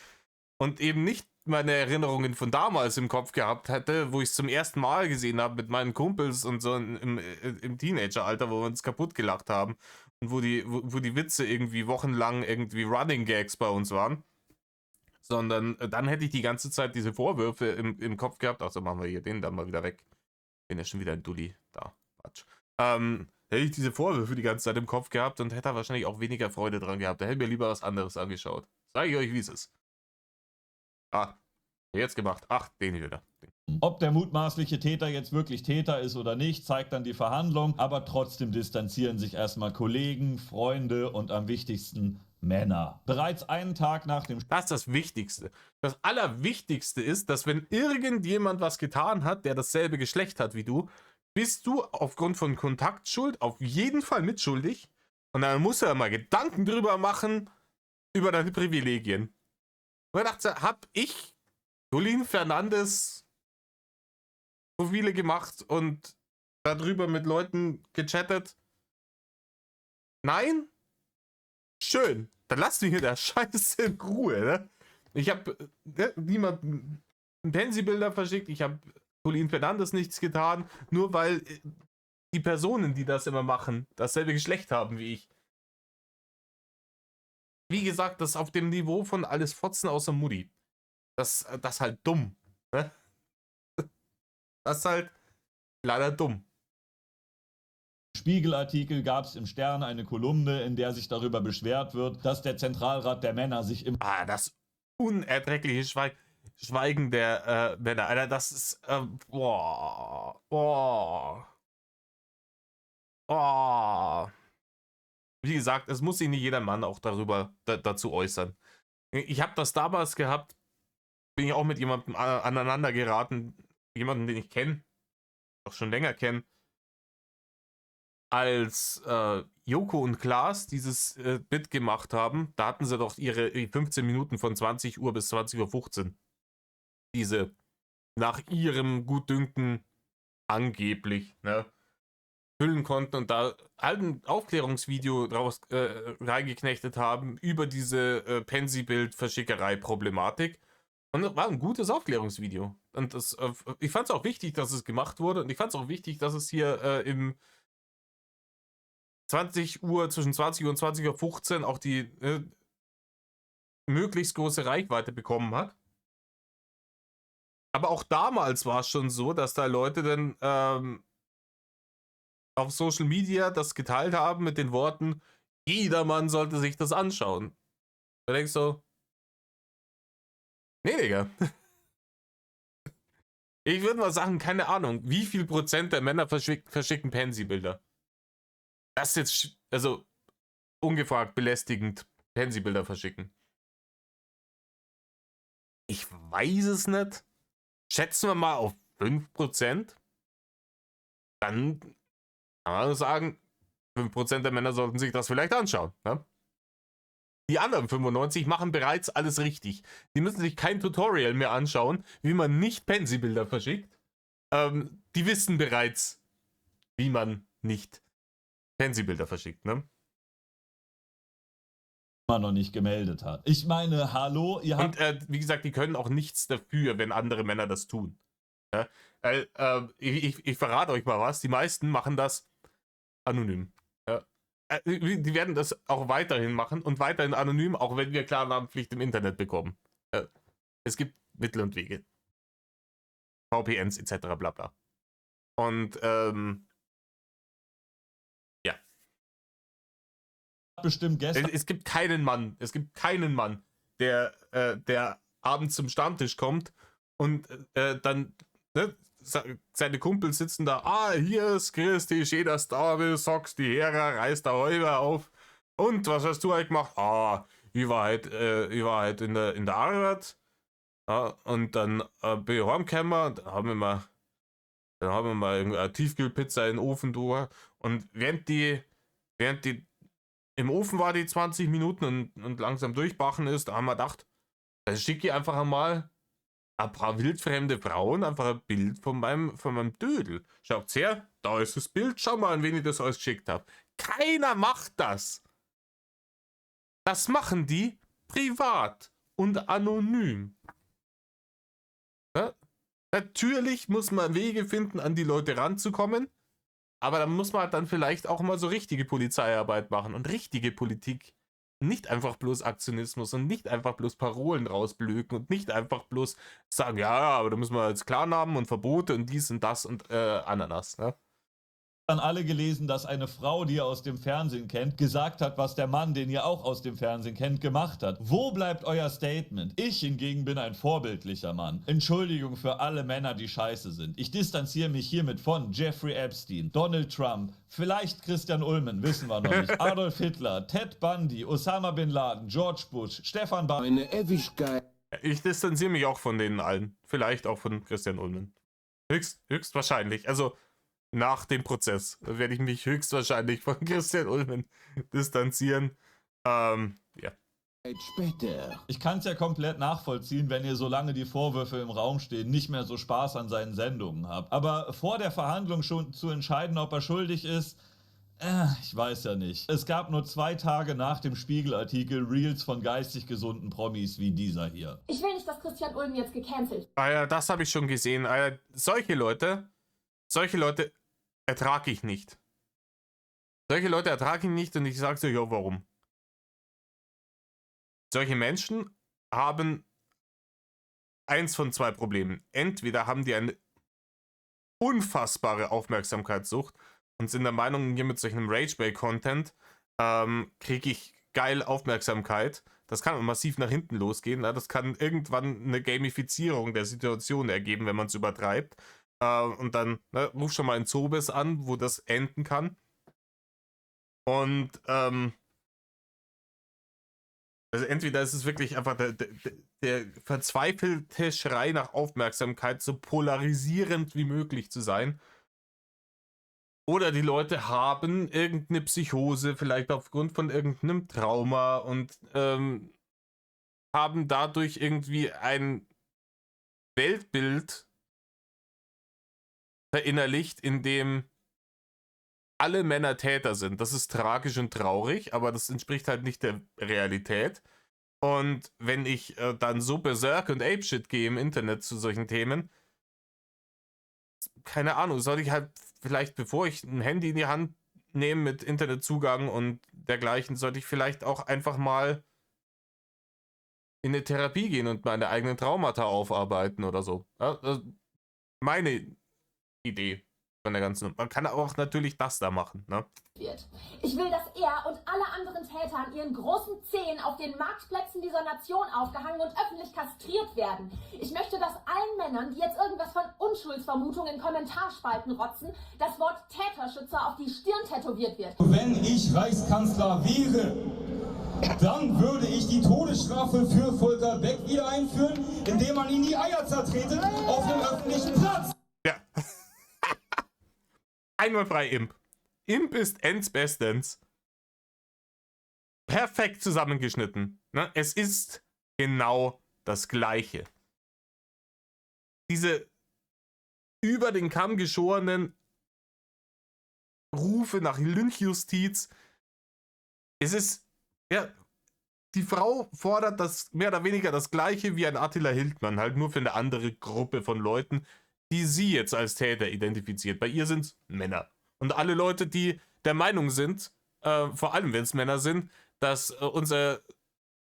und eben nicht meine Erinnerungen von damals im Kopf gehabt hätte, wo ich es zum ersten Mal gesehen habe mit meinen Kumpels und so im Teenageralter, wo wir uns kaputt gelacht haben und wo die Witze irgendwie wochenlang irgendwie Running Gags bei uns waren. Sondern dann hätte ich die ganze Zeit diese Vorwürfe im Kopf gehabt. Ach so, machen wir hier den dann mal wieder weg. Bin ja schon wieder ein Dulli. Da, Quatsch. Hätte ich diese Vorwürfe die ganze Zeit im Kopf gehabt und hätte da wahrscheinlich auch weniger Freude dran gehabt. Da hätte mir lieber was anderes angeschaut. Sag ich euch, wie es ist. Ah, jetzt gemacht. Ach, den hier wieder. Ob der mutmaßliche Täter jetzt wirklich Täter ist oder nicht, zeigt dann die Verhandlung, aber trotzdem distanzieren sich erstmal Kollegen, Freunde und am wichtigsten Männer. Bereits einen Tag nach dem Das ist das Wichtigste. Das Allerwichtigste ist, dass wenn irgendjemand was getan hat, der dasselbe Geschlecht hat wie du, bist du aufgrund von Kontaktschuld auf jeden Fall mitschuldig. Und dann musst du ja mal Gedanken drüber machen, über deine Privilegien. Und ich dachte, hab ich Julian Fernandes Profile gemacht und darüber mit Leuten gechattet? Nein? Schön. Dann lass mich mit der Scheiße in Ruhe, ne? Ich habe niemandem Pansy-Bilder verschickt, ich habe Julian Fernandes nichts getan, nur weil die Personen, die das immer machen, dasselbe Geschlecht haben wie ich. Wie gesagt, das ist auf dem Niveau von alles Fotzen außer Mutti. Das ist halt dumm. Ne? Das ist halt leider dumm. Spiegelartikel gab es im Stern eine Kolumne, in der sich darüber beschwert wird, dass der Zentralrat der Männer sich im Das unerträgliche Schweigen der Männer. Alter, das ist. Boah. Wie gesagt, es muss sich nicht jeder Mann auch dazu äußern. Ich habe das damals gehabt, bin ich auch mit jemandem aneinander geraten, jemanden, den ich kenne, auch schon länger kenne, als Joko und Klaas dieses Bit gemacht haben. Da hatten sie doch ihre 15 Minuten von 20 Uhr bis 20:15 Uhr. Diese nach ihrem Gutdünken angeblich, ne, füllen konnten und da halt ein Aufklärungsvideo draus reingeknechtet haben über diese Pansy-Bild-Verschickerei-Problematik. Und das war ein gutes Aufklärungsvideo. Und das, ich fand es auch wichtig, dass es gemacht wurde. Und ich fand es auch wichtig, dass es hier im 20 Uhr, zwischen 20 Uhr und 20:15 Uhr auch die möglichst große Reichweite bekommen hat. Aber auch damals war es schon so, dass da Leute dann auf Social Media das geteilt haben mit den Worten, jedermann sollte sich das anschauen. Da denkst du, nee, Digga. Ich würde mal sagen, keine Ahnung, wie viel Prozent der Männer verschicken Pansy-Bilder? Das ist jetzt, also ungefragt belästigend, Pansy-Bilder verschicken. Ich weiß es nicht. Schätzen wir mal auf 5%. Dann kann man sagen, 5% der Männer sollten sich das vielleicht anschauen. Ne? Die anderen 95 machen bereits alles richtig. Die müssen sich kein Tutorial mehr anschauen, wie man nicht Pansy-Bilder verschickt. Die wissen bereits, wie man nicht Pansy-Bilder verschickt, ne? noch nicht gemeldet hat. Ich meine, hallo, ihr habt... Und wie gesagt, die können auch nichts dafür, wenn andere Männer das tun. Ja? Ich verrate euch mal was, die meisten machen das anonym. Ja? Die werden das auch weiterhin machen und weiterhin anonym, auch wenn wir Klarnamenpflicht im Internet bekommen. Es gibt Mittel und Wege. VPNs etc. bla bla. Und ja. Bestimmt gestern. Es gibt keinen Mann, der abends zum Stammtisch kommt und dann, ne, seine Kumpels sitzen da, hier ist Christi, schön, dass du da bist, sagst die Hera, reißt der Häuber auf. Und was hast du halt gemacht? Ich war halt in der Arbeit. Ja, und dann bin ich heimgekommen und dann haben wir mal eine Tiefkühlpizza in den Ofen durch. Und während die im Ofen war, die 20 Minuten und langsam durchbachen ist, da haben wir gedacht, dann schicke ich einfach einmal ein paar wildfremde Frauen einfach ein Bild von meinem Dödel. Schaut's her, da ist das Bild, schau mal, an wen ich das alles geschickt habe. Keiner macht das. Das machen die privat und anonym. Ja? Natürlich muss man Wege finden, an die Leute ranzukommen, aber dann muss man dann vielleicht auch mal so richtige Polizeiarbeit machen und richtige Politik. Nicht einfach bloß Aktionismus und nicht einfach bloß Parolen rausblöken und nicht einfach bloß sagen, ja, aber da müssen wir jetzt Klarnamen und Verbote und dies und das und Ananas, ne? An alle gelesen, dass eine Frau, die ihr aus dem Fernsehen kennt, gesagt hat, was der Mann, den ihr auch aus dem Fernsehen kennt, gemacht hat. Wo bleibt euer Statement? Ich hingegen bin ein vorbildlicher Mann. Entschuldigung für alle Männer, die scheiße sind. Ich distanziere mich hiermit von Jeffrey Epstein, Donald Trump, vielleicht Christian Ulmen, wissen wir noch nicht, Adolf Hitler, Ted Bundy, Osama Bin Laden, George Bush, Stefan Bauer. Eine Ewigkeit. Ich distanziere mich auch von denen allen. Vielleicht auch von Christian Ulmen. Höchstwahrscheinlich. Also nach dem Prozess werde ich mich höchstwahrscheinlich von Christian Ulmen distanzieren. Ja. Später. Ich kann es ja komplett nachvollziehen, wenn ihr, solange die Vorwürfe im Raum stehen, nicht mehr so Spaß an seinen Sendungen habt. Aber vor der Verhandlung schon zu entscheiden, ob er schuldig ist, ich weiß ja nicht. Es gab nur 2 Tage nach dem Spiegelartikel Reels von geistig gesunden Promis wie dieser hier. Ich will nicht, dass Christian Ulm jetzt gecancelt. Ja, das habe ich schon gesehen. Solche Leute ertrage ich nicht. Solche Leute ertrage ich nicht und ich sage so, ja, warum? Solche Menschen haben eins von 2 Problemen. Entweder haben die eine unfassbare Aufmerksamkeitssucht und sind der Meinung, hier mit solchem Rage-Bait-Content kriege ich geil Aufmerksamkeit. Das kann massiv nach hinten losgehen. Ne? Das kann irgendwann eine Gamifizierung der Situation ergeben, wenn man es übertreibt. Und dann ruf schon mal in Zobes an, wo das enden kann. Und also entweder ist es wirklich einfach der verzweifelte Schrei nach Aufmerksamkeit, so polarisierend wie möglich zu sein. Oder die Leute haben irgendeine Psychose, vielleicht aufgrund von irgendeinem Trauma und haben dadurch irgendwie ein Weltbild verinnerlicht, in dem alle Männer Täter sind. Das ist tragisch und traurig, aber das entspricht halt nicht der Realität. Und wenn ich dann so berserk und apeshit gehe im Internet zu solchen Themen, keine Ahnung, sollte ich halt vielleicht, bevor ich ein Handy in die Hand nehme mit Internetzugang und dergleichen, sollte ich vielleicht auch einfach mal in eine Therapie gehen und meine eigenen Traumata aufarbeiten oder so. Ja, meine Idee von der ganzen. Man kann auch natürlich das da machen, ne? Ich will, dass er und alle anderen Täter an ihren großen Zehen auf den Marktplätzen dieser Nation aufgehangen und öffentlich kastriert werden. Ich möchte, dass allen Männern, die jetzt irgendwas von Unschuldsvermutungen in Kommentarspalten rotzen, das Wort Täterschützer auf die Stirn tätowiert wird. Wenn ich Reichskanzler wäre, dann würde ich die Todesstrafe für Volker Beck wieder einführen, indem man ihm die Eier zertrete auf dem öffentlichen Platz. Ja. Einwandfrei Imp. Imp ist ends bestens. Perfekt zusammengeschnitten. Ne? Es ist genau das Gleiche. Diese über den Kamm geschorenen Rufe nach Lynchjustiz. Es ist, ja, die Frau fordert das mehr oder weniger das Gleiche wie ein Attila Hildmann, halt nur für eine andere Gruppe von Leuten, die sie jetzt als Täter identifiziert. Bei ihr sind es Männer. Und alle Leute, die der Meinung sind, vor allem wenn es Männer sind, dass unser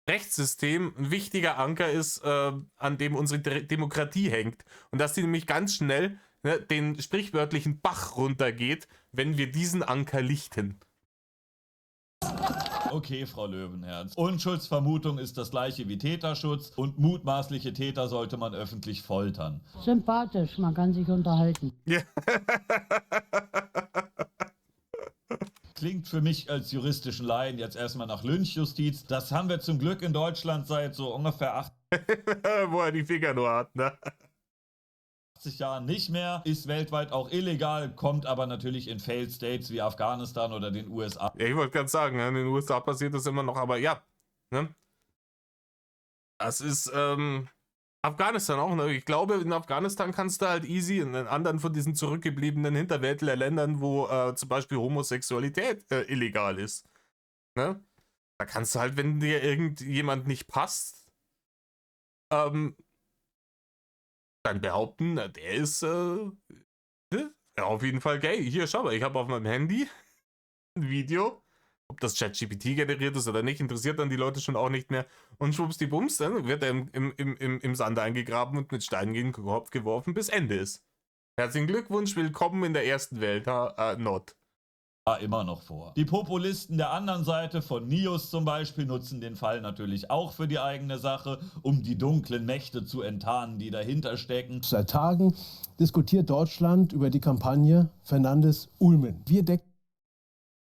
Rechtssystem ein wichtiger Anker ist, an dem unsere Demokratie hängt. Und dass die nämlich ganz schnell den sprichwörtlichen Bach runtergeht, wenn wir diesen Anker lichten. Okay, Frau Löwenherz. Unschuldsvermutung ist das gleiche wie Täterschutz und mutmaßliche Täter sollte man öffentlich foltern. Sympathisch, man kann sich unterhalten. Ja. Klingt für mich als juristischen Laien jetzt erstmal nach Lynchjustiz. Das haben wir zum Glück in Deutschland seit so ungefähr 80 Wo er die Finger nur hat, ne? Jahren nicht mehr, ist weltweit auch illegal, kommt aber natürlich in Failed States wie Afghanistan oder den USA. Ja, ich wollte gerade sagen, in den USA passiert das immer noch, aber ja. Ne? Das ist Afghanistan auch. Ne? Ich glaube, in Afghanistan kannst du halt easy, in den anderen von diesen zurückgebliebenen Hinterwäldlerländern, wo zum Beispiel Homosexualität illegal ist. Ne? Da kannst du halt, wenn dir irgendjemand nicht passt, dann behaupten, na, der ist ja, auf jeden Fall gay. Hier, schau mal, ich habe auf meinem Handy ein Video, ob das ChatGPT generiert ist oder nicht, interessiert dann die Leute schon auch nicht mehr. Und schwuppsdiwumms, dann wird er im Sand eingegraben und mit Steinen gegen den Kopf geworfen, bis Ende ist. Herzlichen Glückwunsch, willkommen in der ersten Welt, Not. Immer noch vor. Die Populisten der anderen Seite von NIOS zum Beispiel nutzen den Fall natürlich auch für die eigene Sache, um die dunklen Mächte zu enttarnen, die dahinter stecken. Seit Tagen diskutiert Deutschland über die Kampagne Fernandes-Ulmen. Wir decken.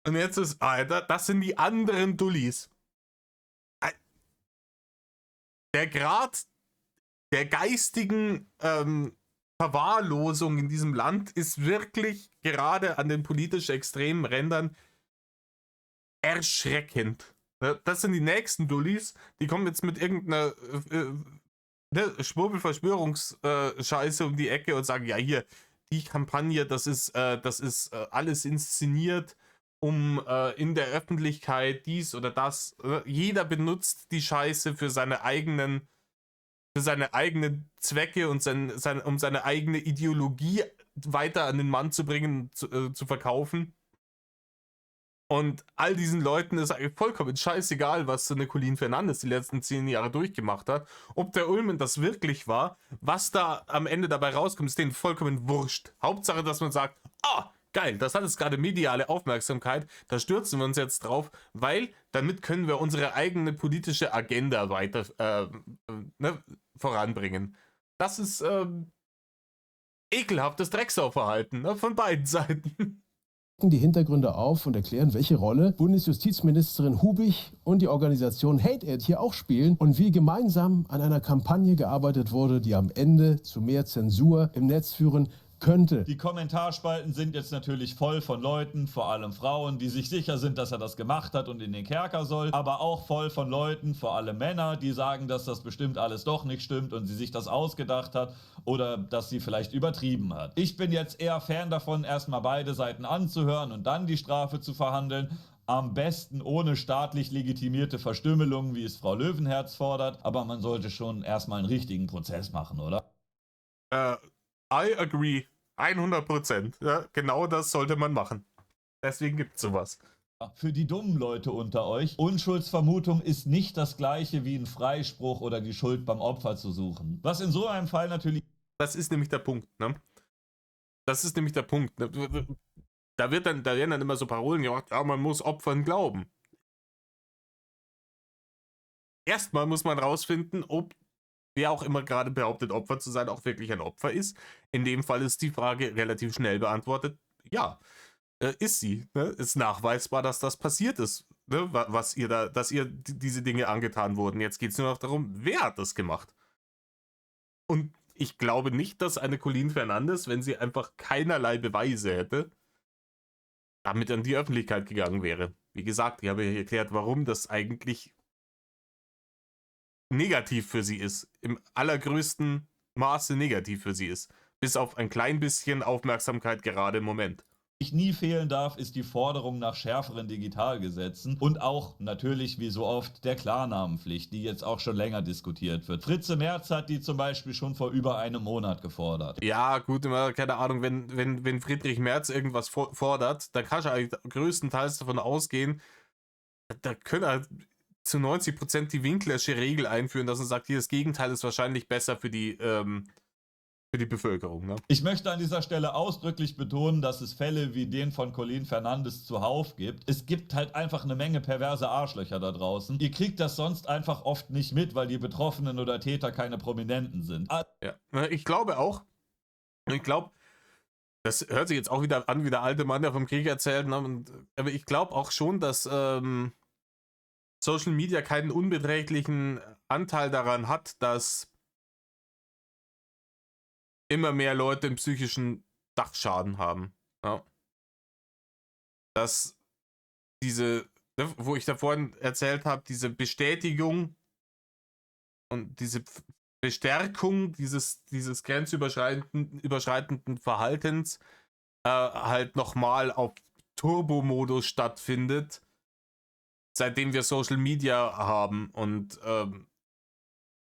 Und jetzt ist, Alter, das sind die anderen Dullis. Der Grad der geistigen Verwahrlosung in diesem Land ist wirklich gerade an den politisch extremen Rändern erschreckend. Das sind die nächsten Dullis, die kommen jetzt mit irgendeiner Schwurbel-Verschwörungsscheiße um die Ecke und sagen, ja hier, die Kampagne, das ist alles inszeniert, um in der Öffentlichkeit dies oder das. Jeder benutzt die Scheiße für seine eigenen Zwecke und um seine eigene Ideologie weiter an den Mann zu bringen, zu verkaufen. Und all diesen Leuten ist eigentlich vollkommen scheißegal, was so eine Colleen Fernandes die letzten 10 Jahre durchgemacht hat. Ob der Ulmen das wirklich war, was da am Ende dabei rauskommt, ist denen vollkommen wurscht. Hauptsache, dass man sagt, geil, das hat jetzt gerade mediale Aufmerksamkeit, da stürzen wir uns jetzt drauf, weil damit können wir unsere eigene politische Agenda weiter voranbringen. Das ist ekelhaftes Drecksauverhalten von beiden Seiten. Die Hintergründe auf und erklären, welche Rolle Bundesjustizministerin Hubig und die Organisation HateAid hier auch spielen und wie gemeinsam an einer Kampagne gearbeitet wurde, die am Ende zu mehr Zensur im Netz führen könnte. Die Kommentarspalten sind jetzt natürlich voll von Leuten, vor allem Frauen, die sich sicher sind, dass er das gemacht hat und in den Kerker soll, aber auch voll von Leuten, vor allem Männer, die sagen, dass das bestimmt alles doch nicht stimmt und sie sich das ausgedacht hat oder dass sie vielleicht übertrieben hat. Ich bin jetzt eher Fan davon, erstmal beide Seiten anzuhören und dann die Strafe zu verhandeln. Am besten ohne staatlich legitimierte Verstümmelung, wie es Frau Löwenherz fordert, aber man sollte schon erstmal einen richtigen Prozess machen, oder? I agree. 100%. Ja, genau das sollte man machen. Deswegen gibt's sowas. Für die dummen Leute unter euch, Unschuldsvermutung ist nicht das gleiche wie ein Freispruch oder die Schuld beim Opfer zu suchen. Was in so einem Fall natürlich... Das ist nämlich der Punkt, ne? Das ist nämlich der Punkt. Ne? Da werden dann immer so Parolen gemacht, ja, man muss Opfern glauben. Erstmal muss man rausfinden, ob wer auch immer gerade behauptet, Opfer zu sein, auch wirklich ein Opfer ist. In dem Fall ist die Frage relativ schnell beantwortet. Ja, ist sie. Ne? Ist nachweisbar, dass das passiert ist. Ne? Dass ihr diese Dinge angetan wurden. Jetzt geht es nur noch darum, wer hat das gemacht? Und ich glaube nicht, dass eine Colleen Fernandes, wenn sie einfach keinerlei Beweise hätte, damit an die Öffentlichkeit gegangen wäre. Wie gesagt, ich habe ja erklärt, warum das eigentlich negativ für sie ist. Im allergrößten Maße negativ für sie ist. Bis auf ein klein bisschen Aufmerksamkeit gerade im Moment. nie fehlen darf, ist die Forderung nach schärferen Digitalgesetzen und auch natürlich wie so oft der Klarnamenpflicht, die jetzt auch schon länger diskutiert wird. Fritze Merz hat die zum Beispiel schon vor über einem Monat gefordert. Ja, gut, keine Ahnung, wenn Friedrich Merz irgendwas fordert, dann kannst du eigentlich größtenteils davon ausgehen, da können halt zu 90% die Winklersche Regel einführen, dass man sagt, hier das Gegenteil ist wahrscheinlich besser für die Bevölkerung. Ne? Ich möchte an dieser Stelle ausdrücklich betonen, dass es Fälle wie den von Colin Fernandes zuhauf gibt. Es gibt halt einfach eine Menge perverse Arschlöcher da draußen. Ihr kriegt das sonst einfach oft nicht mit, weil die Betroffenen oder Täter keine Prominenten sind. Ja, ich glaube auch. Ich glaube, das hört sich jetzt auch wieder an, wie der alte Mann, der vom Krieg erzählt. Ne? Aber ich glaube auch schon, dass Social Media keinen unbeträchtlichen Anteil daran hat, dass immer mehr Leute einen psychischen Dachschaden haben. Ja. Dass diese, ne, wo ich da vorhin erzählt habe, diese Bestätigung und diese Bestärkung dieses grenzüberschreitenden Verhaltens halt nochmal auf Turbo-Modus stattfindet, seitdem wir Social Media haben. Und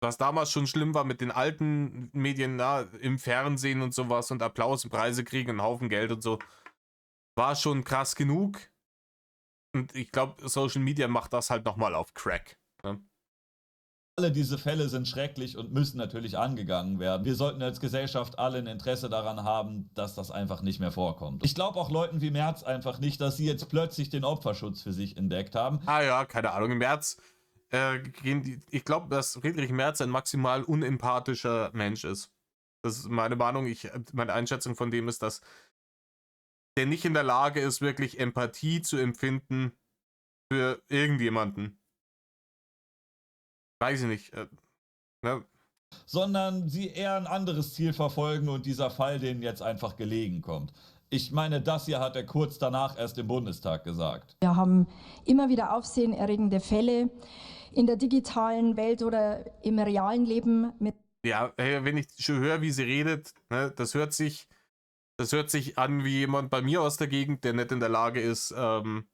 was damals schon schlimm war mit den alten Medien, im Fernsehen und sowas und Applaus und Preise kriegen, einen Haufen Geld und so, war schon krass genug. Und ich glaube, Social Media macht das halt nochmal auf Crack. Ne? Alle diese Fälle sind schrecklich und müssen natürlich angegangen werden. Wir sollten als Gesellschaft alle ein Interesse daran haben, dass das einfach nicht mehr vorkommt. Ich glaube auch Leuten wie Merz einfach nicht, dass sie jetzt plötzlich den Opferschutz für sich entdeckt haben. Ah ja, keine Ahnung. Im März ich glaube, dass Friedrich Merz ein maximal unempathischer Mensch ist. Das ist meine Meinung. Meine Einschätzung von dem ist, dass der nicht in der Lage ist, wirklich Empathie zu empfinden für irgendjemanden. Weiß ich nicht. Ne? Sondern sie eher ein anderes Ziel verfolgen und dieser Fall denen jetzt einfach gelegen kommt. Ich meine, das hier hat er kurz danach erst im Bundestag gesagt. Wir haben immer wieder aufsehenerregende Fälle in der digitalen Welt oder im realen Leben mit. Ja, wenn ich schon höre, wie sie redet, ne, das hört sich an wie jemand bei mir aus der Gegend, der nicht in der Lage ist, einfach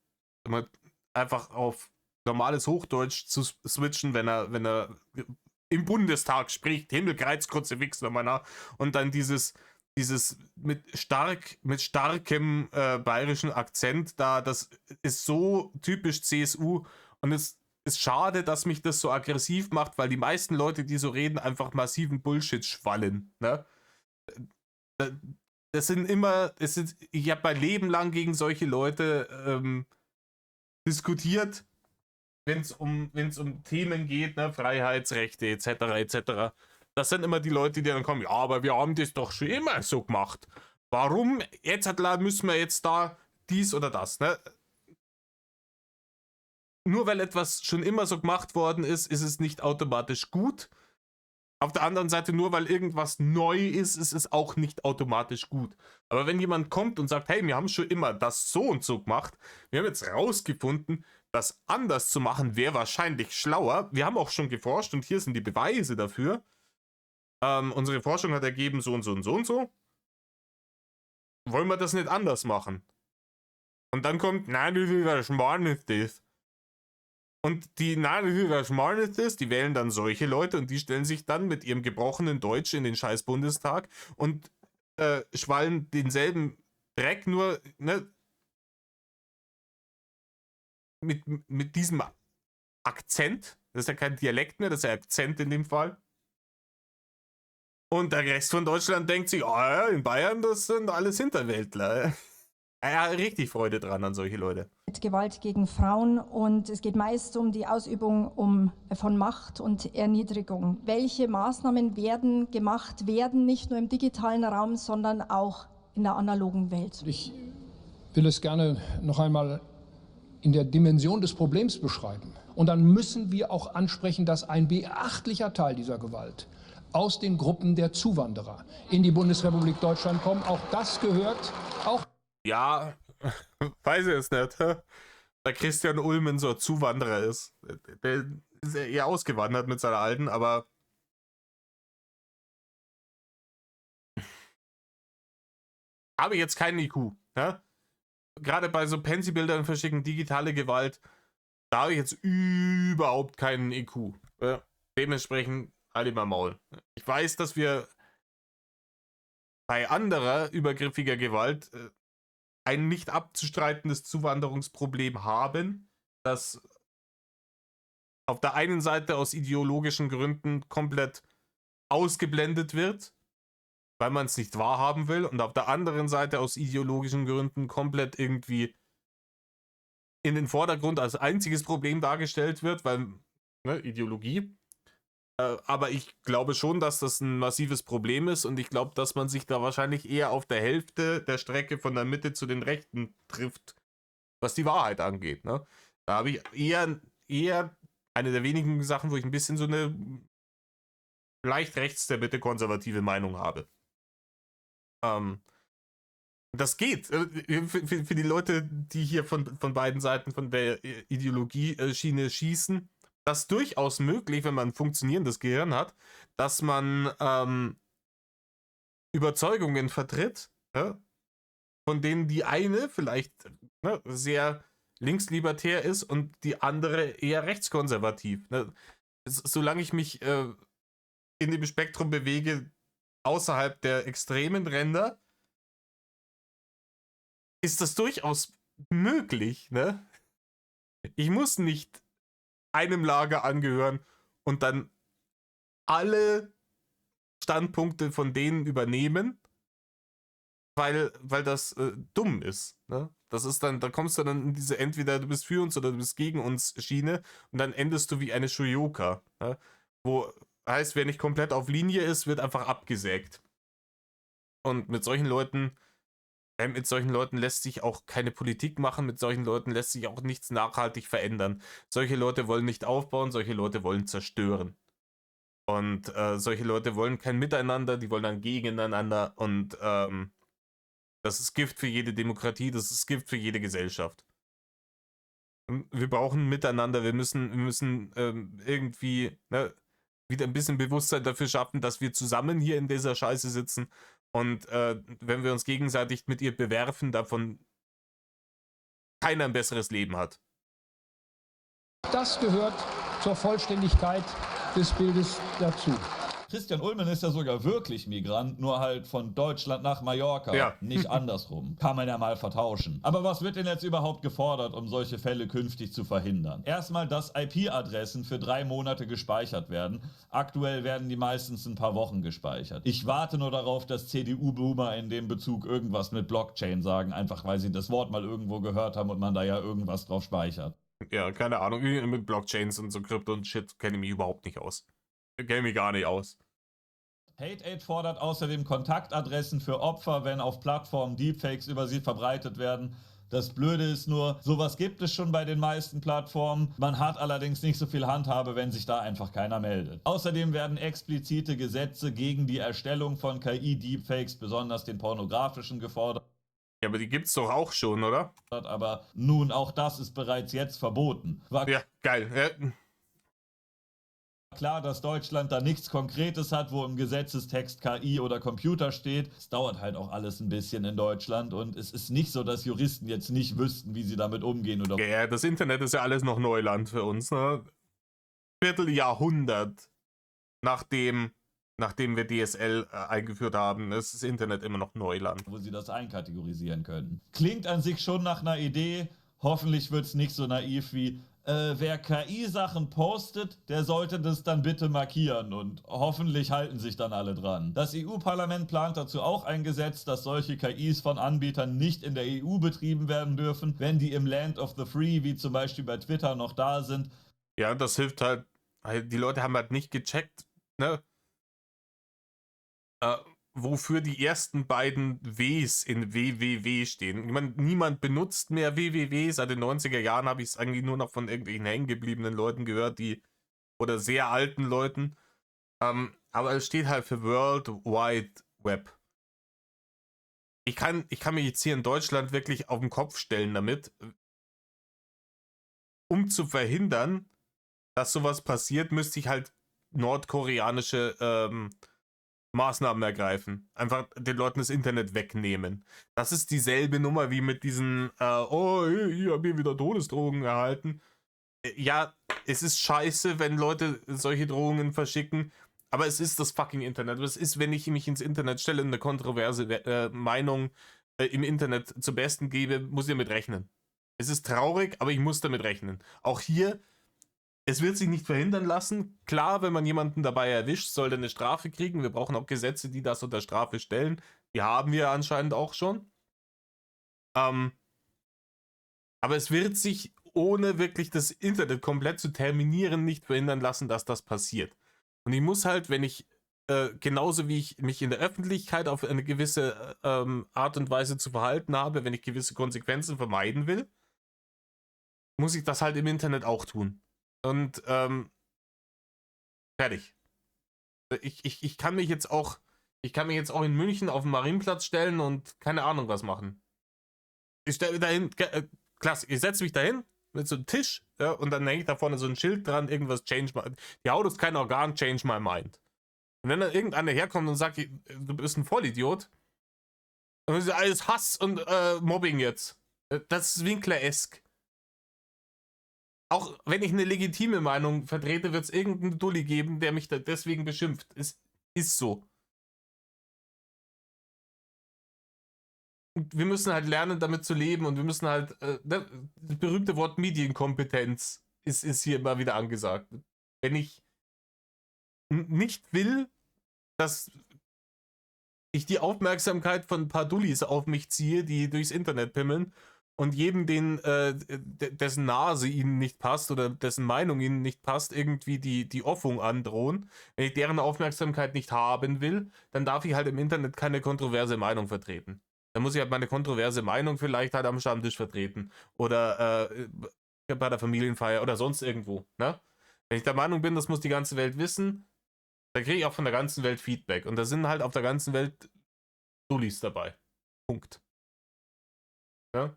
auf normales Hochdeutsch zu switchen, wenn er im Bundestag spricht, Himmelkreuz, Kruzifix nochmal nach, und dann dieses mit starkem bayerischen Akzent da, das ist so typisch CSU, und es ist schade, dass mich das so aggressiv macht, weil die meisten Leute, die so reden, einfach massiven Bullshit schwallen. Ne? Ich habe mein Leben lang gegen solche Leute diskutiert, wenn es um Themen geht, ne, Freiheitsrechte etc. etc. Das sind immer die Leute, die dann kommen, ja, aber wir haben das doch schon immer so gemacht. Warum müssen wir jetzt da dies oder das? Ne? Nur weil etwas schon immer so gemacht worden ist, ist es nicht automatisch gut. Auf der anderen Seite, nur weil irgendwas neu ist, ist es auch nicht automatisch gut. Aber wenn jemand kommt und sagt, hey, wir haben schon immer das so und so gemacht, wir haben jetzt rausgefunden, das anders zu machen wäre wahrscheinlich schlauer. Wir haben auch schon geforscht und hier sind die Beweise dafür. Unsere Forschung hat ergeben, so und so und so und so. Wollen wir das nicht anders machen? Und dann kommt, nein, das Schmarrn ist das. Und die die wählen dann solche Leute und die stellen sich dann mit ihrem gebrochenen Deutsch in den scheiß Bundestag und schwallen denselben Dreck, nur ne, mit diesem Akzent. Das ist ja kein Dialekt mehr, das ist ja Akzent in dem Fall. Und der Rest von Deutschland denkt sich, oh ja, in Bayern, das sind alles Hinterwäldler. Ja, richtig Freude dran an solche Leute. Mit Gewalt gegen Frauen, und es geht meist um die Ausübung von Macht und Erniedrigung. Welche Maßnahmen werden gemacht werden, nicht nur im digitalen Raum, sondern auch in der analogen Welt? Ich will es gerne noch einmal in der Dimension des Problems beschreiben. Und dann müssen wir auch ansprechen, dass ein beachtlicher Teil dieser Gewalt aus den Gruppen der Zuwanderer in die Bundesrepublik Deutschland kommen. Auch das gehört auch. Ja, weiß ich es nicht. Da Christian Ulmen so ein Zuwanderer ist. Der ist ja eher ausgewandert mit seiner Alten, aber habe ich jetzt keinen IQ. Ne? Gerade bei so Pansy-Bildern verschicken, digitale Gewalt, da habe ich jetzt überhaupt keinen IQ. Dementsprechend halt immer Maul. Ich weiß, dass wir bei anderer übergriffiger Gewalt ein nicht abzustreitendes Zuwanderungsproblem haben, das auf der einen Seite aus ideologischen Gründen komplett ausgeblendet wird, weil man es nicht wahrhaben will, und auf der anderen Seite aus ideologischen Gründen komplett irgendwie in den Vordergrund als einziges Problem dargestellt wird, weil, ne, Ideologie. Aber ich glaube schon, dass das ein massives Problem ist, und ich glaube, dass man sich da wahrscheinlich eher auf der Hälfte der Strecke von der Mitte zu den Rechten trifft, was die Wahrheit angeht. Ne? Da habe ich eher eine der wenigen Sachen, wo ich ein bisschen so eine leicht rechts der Mitte konservative Meinung habe. Das geht. Für die Leute, die hier von beiden Seiten von der Ideologie-Schiene schießen, das ist durchaus möglich, wenn man ein funktionierendes Gehirn hat, dass man Überzeugungen vertritt, ja, von denen die eine vielleicht sehr linkslibertär ist und die andere eher rechtskonservativ. Ne? Solange ich mich in dem Spektrum bewege, außerhalb der extremen Ränder, ist das durchaus möglich. Ne? Ich muss nicht einem Lager angehören und dann alle Standpunkte von denen übernehmen, weil das dumm ist. Ne? Das ist dann, da kommst du dann in diese entweder du bist für uns oder du bist gegen uns Schiene, und dann endest du wie eine Shuyoka, ne? Wo heißt, wer nicht komplett auf Linie ist, wird einfach abgesägt. Und mit solchen Leuten lässt sich auch keine Politik machen, mit solchen Leuten lässt sich auch nichts nachhaltig verändern. Solche Leute wollen nicht aufbauen, solche Leute wollen zerstören. Und solche Leute wollen kein Miteinander, die wollen dann gegeneinander, und das ist Gift für jede Demokratie, das ist Gift für jede Gesellschaft. Und wir brauchen Miteinander, wir müssen irgendwie wieder ein bisschen Bewusstsein dafür schaffen, dass wir zusammen hier in dieser Scheiße sitzen, und wenn wir uns gegenseitig mit ihr bewerfen, davon keiner ein besseres Leben hat. Das gehört zur Vollständigkeit des Bildes dazu. Christian Ullmann ist ja sogar wirklich Migrant, nur halt von Deutschland nach Mallorca, ja. Nicht andersrum. Kann man ja mal vertauschen. Aber was wird denn jetzt überhaupt gefordert, um solche Fälle künftig zu verhindern? Erstmal, dass IP-Adressen für 3 Monate gespeichert werden. Aktuell werden die meistens ein paar Wochen gespeichert. Ich warte nur darauf, dass CDU-Boomer in dem Bezug irgendwas mit Blockchain sagen, einfach weil sie das Wort mal irgendwo gehört haben und man da ja irgendwas drauf speichert. Ja, keine Ahnung, mit Blockchains und so Krypto und Shit kenne ich mich überhaupt nicht aus. Ich kenne mich gar nicht aus. HateAid fordert außerdem Kontaktadressen für Opfer, wenn auf Plattformen Deepfakes über sie verbreitet werden. Das Blöde ist nur, sowas gibt es schon bei den meisten Plattformen. Man hat allerdings nicht so viel Handhabe, wenn sich da einfach keiner meldet. Außerdem werden explizite Gesetze gegen die Erstellung von KI-Deepfakes, besonders den pornografischen, gefordert. Ja, aber die gibt's doch auch schon, oder? Aber nun, auch das ist bereits jetzt verboten. Ja, geil. Ja. Klar, dass Deutschland da nichts Konkretes hat, wo im Gesetzestext KI oder Computer steht. Es dauert halt auch alles ein bisschen in Deutschland, und es ist nicht so, dass Juristen jetzt nicht wüssten, wie sie damit umgehen oder. Ja, das Internet ist ja alles noch Neuland für uns, ne? Vierteljahrhundert nachdem wir DSL eingeführt haben, ist das Internet immer noch Neuland. Wo sie das einkategorisieren können. Klingt an sich schon nach einer Idee. Hoffentlich wird es nicht so naiv wie wer KI-Sachen postet, der sollte das dann bitte markieren, und hoffentlich halten sich dann alle dran. Das EU-Parlament plant dazu auch ein Gesetz, dass solche KIs von Anbietern nicht in der EU betrieben werden dürfen, wenn die im Land of the Free, wie zum Beispiel bei Twitter, noch da sind. Ja, das hilft halt, die Leute haben halt nicht gecheckt, ne? Wofür die ersten beiden Ws in WWW stehen. Ich meine, niemand benutzt mehr WWW. Seit den 90er Jahren habe ich es eigentlich nur noch von irgendwelchen hängengebliebenen Leuten gehört, oder sehr alten Leuten. Aber es steht halt für World Wide Web. Ich kann mich jetzt hier in Deutschland wirklich auf den Kopf stellen damit, um zu verhindern, dass sowas passiert, müsste ich halt nordkoreanische Maßnahmen ergreifen. Einfach den Leuten das Internet wegnehmen. Das ist dieselbe Nummer wie mit diesen, ich habe hier wieder Todesdrohungen erhalten. Ja, es ist scheiße, wenn Leute solche Drohungen verschicken, aber es ist das fucking Internet. Es ist, wenn ich mich ins Internet stelle und eine kontroverse Meinung im Internet zum Besten gebe, muss ich damit rechnen. Es ist traurig, aber ich muss damit rechnen. Auch hier Es wird sich nicht verhindern lassen. Klar, wenn man jemanden dabei erwischt, soll der eine Strafe kriegen. Wir brauchen auch Gesetze, die das unter Strafe stellen. Die haben wir anscheinend auch schon. Aber es wird sich, ohne wirklich das Internet komplett zu terminieren, nicht verhindern lassen, dass das passiert. Und ich muss halt, wenn ich, genauso wie ich mich in der Öffentlichkeit auf eine gewisse Art und Weise zu verhalten habe, wenn ich gewisse Konsequenzen vermeiden will, muss ich das halt im Internet auch tun. Und fertig. Ich kann mich jetzt auch in München auf den Marienplatz stellen und keine Ahnung was machen. Ich stelle dahin, klasse, ich setze mich dahin mit so einem Tisch, ja, und dann hänge ich da vorne so ein Schild dran, irgendwas change my, die Haut ist kein Organ, change my mind. Und wenn dann irgendeiner herkommt und sagt, du bist ein Vollidiot, dann ist alles Hass und Mobbing jetzt. Das ist Winkler-esk. Auch wenn ich eine legitime Meinung vertrete, wird es irgendeinen Dulli geben, der mich da deswegen beschimpft. Es ist so. Und wir müssen halt lernen, damit zu leben, und wir müssen halt, das berühmte Wort Medienkompetenz ist hier immer wieder angesagt. Wenn ich nicht will, dass ich die Aufmerksamkeit von ein paar Dullis auf mich ziehe, die durchs Internet pimmeln, und jedem, dessen Nase ihnen nicht passt oder dessen Meinung ihnen nicht passt, irgendwie die Offung androhen. Wenn ich deren Aufmerksamkeit nicht haben will, dann darf ich halt im Internet keine kontroverse Meinung vertreten. Dann muss ich halt meine kontroverse Meinung vielleicht halt am Stammtisch vertreten. Oder bei der Familienfeier oder sonst irgendwo. Ne? Wenn ich der Meinung bin, das muss die ganze Welt wissen, dann kriege ich auch von der ganzen Welt Feedback. Und da sind halt auf der ganzen Welt Dullis dabei. Punkt. Ja?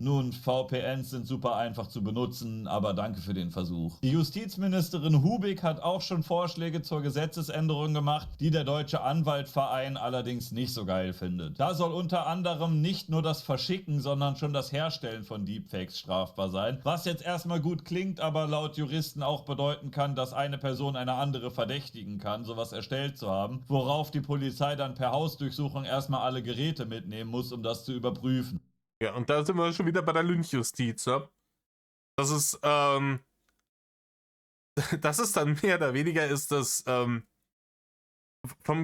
Nun, VPNs sind super einfach zu benutzen, aber danke für den Versuch. Die Justizministerin Hubig hat auch schon Vorschläge zur Gesetzesänderung gemacht, die der Deutsche Anwaltverein allerdings nicht so geil findet. Da soll unter anderem nicht nur das Verschicken, sondern schon das Herstellen von Deepfakes strafbar sein, was jetzt erstmal gut klingt, aber laut Juristen auch bedeuten kann, dass eine Person eine andere verdächtigen kann, sowas erstellt zu haben, worauf die Polizei dann per Hausdurchsuchung erstmal alle Geräte mitnehmen muss, um das zu überprüfen. Ja, und da sind wir schon wieder bei der Lynchjustiz, ne? Das ist dann mehr oder weniger ist das vom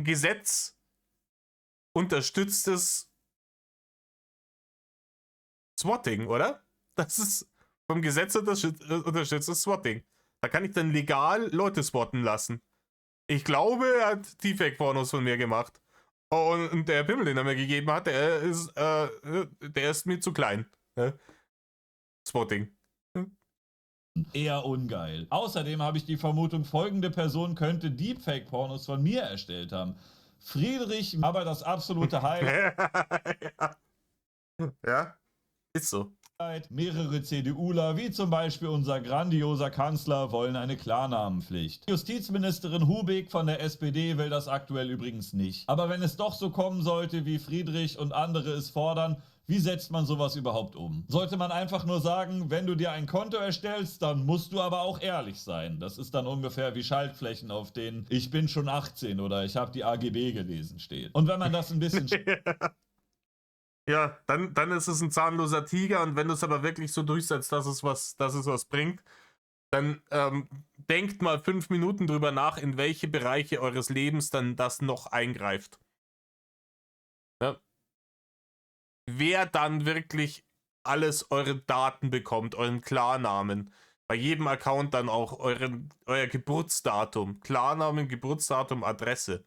Gesetz unterstütztes Swatting, oder? Das ist vom Gesetz unterstütztes Swatting. Da kann ich dann legal Leute swatten lassen. Ich glaube, er hat Deepfake-Pornos von mir gemacht. Und der Pimmel, den er mir gegeben hat, der ist mir zu klein. Ne? Spotting. Eher ungeil. Außerdem habe ich die Vermutung, folgende Person könnte Deepfake-Pornos von mir erstellt haben. Friedrich, aber das absolute Highlight. Ja, ist so. Mehrere CDUler, wie zum Beispiel unser grandioser Kanzler, wollen eine Klarnamenpflicht. Justizministerin Hubig von der SPD will das aktuell übrigens nicht. Aber wenn es doch so kommen sollte, wie Friedrich und andere es fordern, wie setzt man sowas überhaupt um? Sollte man einfach nur sagen, wenn du dir ein Konto erstellst, dann musst du aber auch ehrlich sein. Das ist dann ungefähr wie Schaltflächen, auf denen "Ich bin schon 18" oder "Ich habe die AGB gelesen" steht. Und wenn man das ein bisschen... Ja, dann ist es ein zahnloser Tiger, und wenn du es aber wirklich so durchsetzt, dass es was bringt, dann denkt mal 5 Minuten drüber nach, in welche Bereiche eures Lebens dann das noch eingreift. Ja. Wer dann wirklich alles eure Daten bekommt, euren Klarnamen, bei jedem Account dann auch euer Geburtsdatum, Klarnamen, Geburtsdatum, Adresse.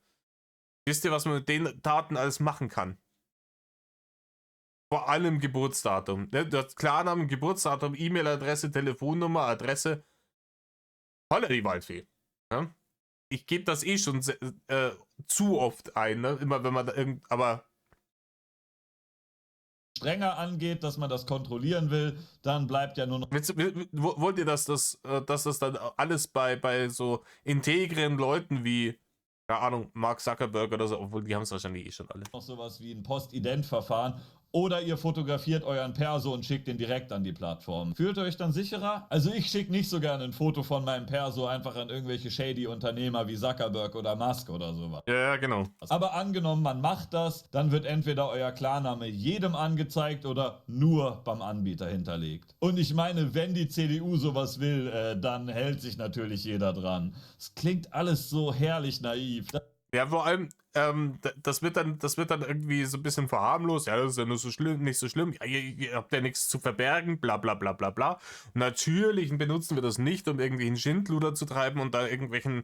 Wisst ihr, was man mit den Daten alles machen kann? Vor allem Geburtsdatum. Ne? Du hast Klarnamen, Geburtsdatum, E-Mail-Adresse, Telefonnummer, Adresse. Holla die Waldfee. Ja? Ich gebe das eh schon zu oft ein, ne? Immer wenn man da aber strenger angeht, dass man das kontrollieren will, dann bleibt ja nur noch... Wollt ihr, dass das dann alles bei so integren Leuten wie, keine Ahnung, Mark Zuckerberg oder so, obwohl die haben es wahrscheinlich eh schon alle. Noch sowas wie ein Postident-Verfahren, Oder ihr fotografiert euren Perso und schickt den direkt an die Plattform. Fühlt ihr euch dann sicherer? Also ich schicke nicht so gerne ein Foto von meinem Perso einfach an irgendwelche shady Unternehmer wie Zuckerberg oder Musk oder sowas. Ja, genau. Aber angenommen, man macht das, dann wird entweder euer Klarname jedem angezeigt oder nur beim Anbieter hinterlegt. Und ich meine, wenn die CDU sowas will, dann hält sich natürlich jeder dran. Es klingt alles so herrlich naiv. Ja, vor allem, das wird dann irgendwie so ein bisschen verharmlost. Ja, das ist ja nur so schlimm, nicht so schlimm. Ja, ihr habt ja nichts zu verbergen, bla bla bla bla bla. Und natürlich benutzen wir das nicht, um irgendwie einen Schindluder zu treiben und da irgendwelchen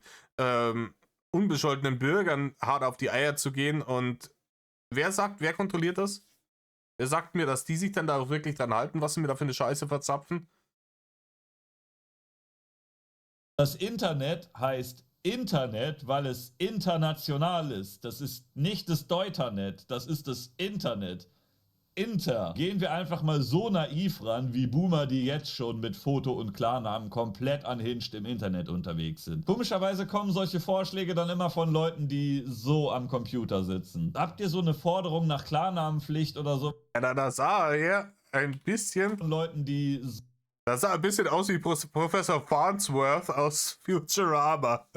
unbescholtenen Bürgern hart auf die Eier zu gehen. Und wer kontrolliert das? Wer sagt mir, dass die sich dann da auch wirklich dran halten, was sie mir da für eine Scheiße verzapfen? Das Internet heißt Internet, weil es international ist. Das ist nicht das Deuternet, das ist das Internet. Inter. Gehen wir einfach mal so naiv ran, wie Boomer, die jetzt schon mit Foto und Klarnamen komplett unhinged im Internet unterwegs sind. Komischerweise kommen solche Vorschläge dann immer von Leuten, die so am Computer sitzen. Habt ihr so eine Forderung nach Klarnamenpflicht oder so? Ja, das sah ja ein bisschen... Von Leuten, die... Das sah ein bisschen aus wie Professor Farnsworth aus Futurama.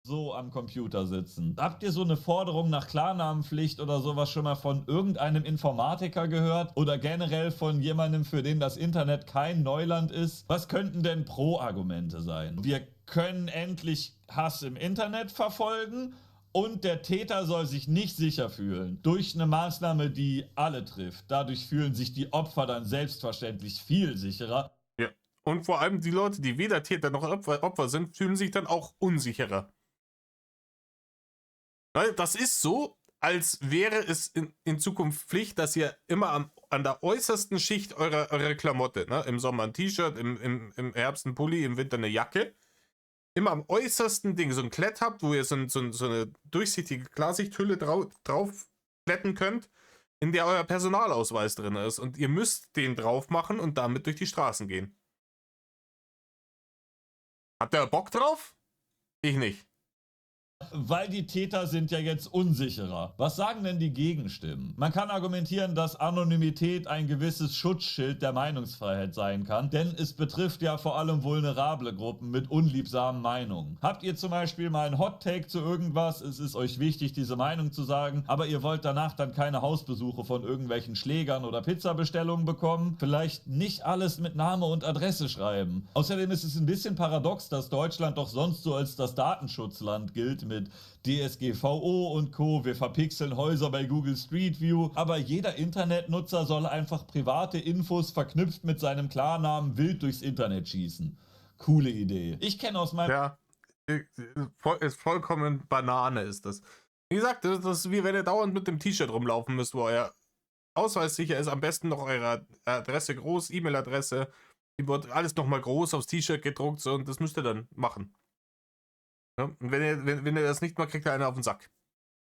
So am Computer sitzen. Habt ihr so eine Forderung nach Klarnamenpflicht oder sowas schon mal von irgendeinem Informatiker gehört? Oder generell von jemandem, für den das Internet kein Neuland ist? Was könnten denn Pro-Argumente sein? Wir können endlich Hass im Internet verfolgen und der Täter soll sich nicht sicher fühlen. Durch eine Maßnahme, die alle trifft. Dadurch fühlen sich die Opfer dann selbstverständlich viel sicherer. Ja. Und vor allem die Leute, die weder Täter noch Opfer sind, fühlen sich dann auch unsicherer. Weil das ist so, als wäre es in Zukunft Pflicht, dass ihr immer an der äußersten Schicht eurer Klamotte, ne, im Sommer ein T-Shirt, im Herbst ein Pulli, im Winter eine Jacke, immer am äußersten Ding so ein Klett habt, wo ihr so eine durchsichtige Klarsichthülle drauf kletten könnt, in der euer Personalausweis drin ist. Und ihr müsst den drauf machen und damit durch die Straßen gehen. Habt ihr Bock drauf? Ich nicht. Weil die Täter sind ja jetzt unsicherer. Was sagen denn die Gegenstimmen? Man kann argumentieren, dass Anonymität ein gewisses Schutzschild der Meinungsfreiheit sein kann, denn es betrifft ja vor allem vulnerable Gruppen mit unliebsamen Meinungen. Habt ihr zum Beispiel mal einen Hot-Take zu irgendwas, es ist euch wichtig, diese Meinung zu sagen, aber ihr wollt danach dann keine Hausbesuche von irgendwelchen Schlägern oder Pizzabestellungen bekommen? Vielleicht nicht alles mit Name und Adresse schreiben. Außerdem ist es ein bisschen paradox, dass Deutschland doch sonst so als das Datenschutzland gilt, mit DSGVO und Co. Wir verpixeln Häuser bei Google Street View. Aber jeder Internetnutzer soll einfach private Infos verknüpft mit seinem Klarnamen wild durchs Internet schießen. Coole Idee. Ich kenne aus meinem... Ja, ist vollkommen Banane ist das. Wie gesagt, das ist wie wenn ihr dauernd mit dem T-Shirt rumlaufen müsst, wo euer Ausweis sicher ist. Am besten noch eure Adresse groß, E-Mail-Adresse. Die wird alles nochmal groß aufs T-Shirt gedruckt so, und das müsst ihr dann machen. Ja, und wenn ihr das nicht mal kriegt, ihr einer auf den Sack.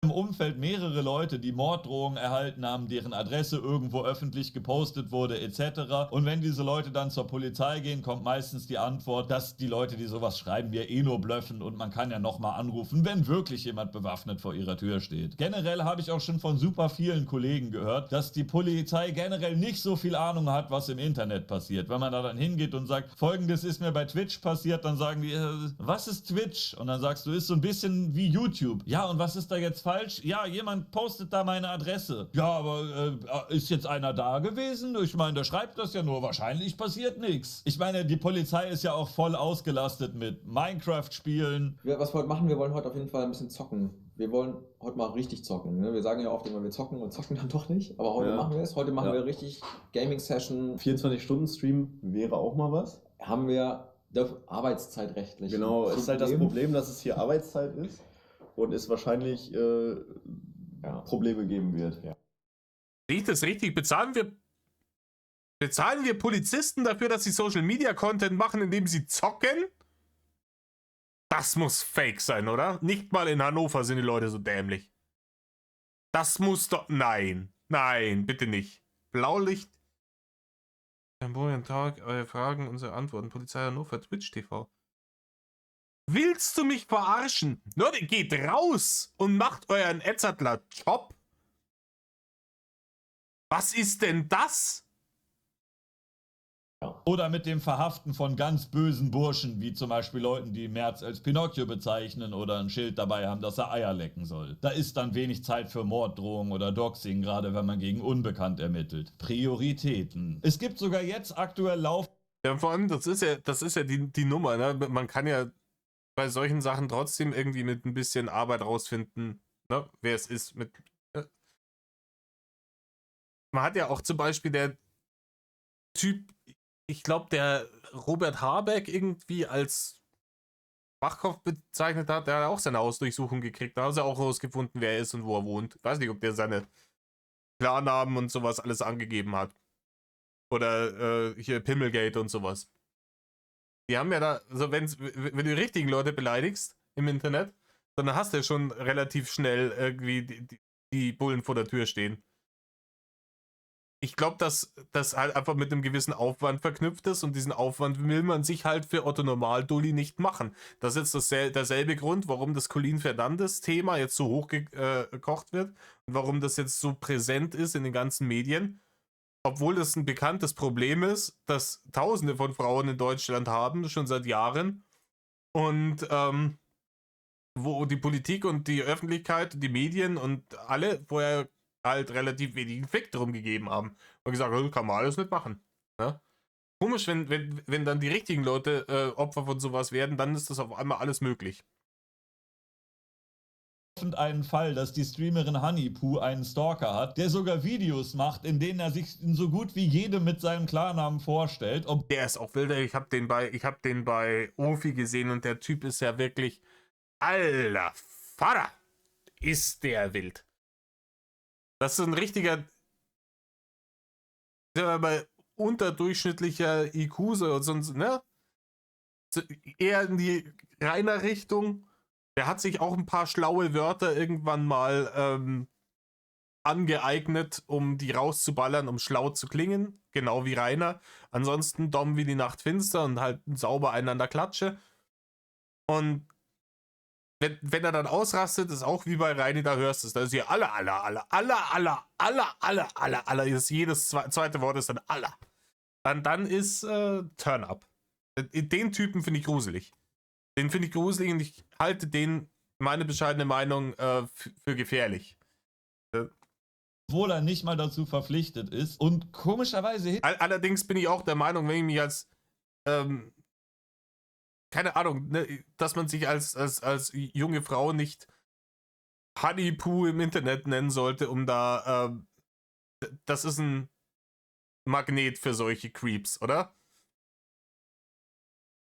Im Umfeld mehrere Leute, die Morddrohungen erhalten haben, deren Adresse irgendwo öffentlich gepostet wurde, etc. Und wenn diese Leute dann zur Polizei gehen, kommt meistens die Antwort, dass die Leute, die sowas schreiben, ja eh nur blöffen und man kann ja nochmal anrufen, wenn wirklich jemand bewaffnet vor ihrer Tür steht. Generell habe ich auch schon von super vielen Kollegen gehört, dass die Polizei generell nicht so viel Ahnung hat, was im Internet passiert. Wenn man da dann hingeht und sagt, Folgendes ist mir bei Twitch passiert, dann sagen die, was ist Twitch? Und dann sagst du, ist so ein bisschen wie YouTube. Ja, und was ist da jetzt falsch? Ja, jemand postet da meine Adresse. Ja, aber ist jetzt einer da gewesen? Ich meine, der schreibt das ja nur. Wahrscheinlich passiert nichts. Ich meine, die Polizei ist ja auch voll ausgelastet mit Minecraft-Spielen. Was wir heute machen, wir wollen heute auf jeden Fall ein bisschen zocken. Wir wollen heute mal richtig zocken. Ne? Wir sagen ja oft immer, wir zocken und zocken dann doch nicht. Aber heute machen wir es. Heute machen wir richtig Gaming-Session. 24-Stunden-Stream wäre auch mal was. Haben wir arbeitszeitrechtlich. Genau, es ist halt das Problem, dass es hier Arbeitszeit ist. Und es wahrscheinlich Probleme geben wird. Ja. Sehe ich das richtig? Bezahlen wir Polizisten dafür, dass sie Social Media Content machen, indem sie zocken? Das muss fake sein, oder? Nicht mal in Hannover sind die Leute so dämlich. Das muss doch... Nein. Nein, bitte nicht. Blaulicht. Am Tag, eure Fragen, unsere Antworten. Polizei Hannover, Twitch TV. Willst du mich verarschen? Leute, geht raus und macht euren Edzardler Job. Was ist denn das? Oder mit dem Verhaften von ganz bösen Burschen, wie zum Beispiel Leuten, die Merz als Pinocchio bezeichnen oder ein Schild dabei haben, dass er Eier lecken soll. Da ist dann wenig Zeit für Morddrohungen oder Doxing, gerade wenn man gegen Unbekannt ermittelt. Prioritäten. Es gibt sogar jetzt aktuell Ja, vor allem, das ist ja die Nummer, ne? Man kann ja bei solchen Sachen trotzdem irgendwie mit ein bisschen Arbeit rausfinden, ne? Wer es ist. Man hat ja auch zum Beispiel der Typ, ich glaube, der Robert Habeck irgendwie als Wachkopf bezeichnet hat, der hat auch seine Hausdurchsuchung gekriegt. Da haben sie auch rausgefunden, wer er ist und wo er wohnt. Ich weiß nicht, ob der seine Klarnamen und sowas alles angegeben hat. Oder hier Pimmelgate und sowas. Die haben ja da, also wenn du die richtigen Leute beleidigst im Internet, dann hast du ja schon relativ schnell irgendwie die Bullen vor der Tür stehen. Ich glaube, dass das halt einfach mit einem gewissen Aufwand verknüpft ist und diesen Aufwand will man sich halt für Otto Normal-Dulli nicht machen. Das ist jetzt derselbe Grund, warum das Colin Fernandes-Thema jetzt so hochgekocht wird und warum das jetzt so präsent ist in den ganzen Medien. Obwohl das ein bekanntes Problem ist, das Tausende von Frauen in Deutschland haben, schon seit Jahren. Und wo die Politik und die Öffentlichkeit und die Medien und alle vorher halt relativ wenig Fick drum gegeben haben. Und gesagt, kann man alles nicht machen. Ja? Komisch, wenn dann die richtigen Leute Opfer von sowas werden, dann ist das auf einmal alles möglich. einen Fall, dass die Streamerin Honeypoo einen Stalker hat, der sogar Videos macht, in denen er sich so gut wie jedem mit seinem Klarnamen vorstellt. Der ist auch wilder. Ich hab den bei Ofi gesehen und der Typ ist ja wirklich, alter Vater, ist der wild. Das ist ein richtiger, bei unterdurchschnittlicher IQ so, sonst, ne? So, eher in die reiner Richtung. Der hat sich auch ein paar schlaue Wörter irgendwann mal angeeignet, um die rauszuballern, um schlau zu klingen. Genau wie Rainer. Ansonsten dumm wie die Nacht finster und halt sauber einander Klatsche. Und wenn er dann ausrastet, ist auch wie bei Reini, da hörst du es. Da ist hier aller, ist jedes zweite Wort ist dann aller. Dann ist Turn Up. Den Typen finde ich gruselig. Den finde ich gruselig und ich halte den, meine bescheidene Meinung, für gefährlich. Obwohl er nicht mal dazu verpflichtet ist und komischerweise... Allerdings bin ich auch der Meinung, wenn ich mich als keine Ahnung, ne, dass man sich als junge Frau nicht Honeypoo im Internet nennen sollte, um da, das ist ein Magnet für solche Creeps, oder?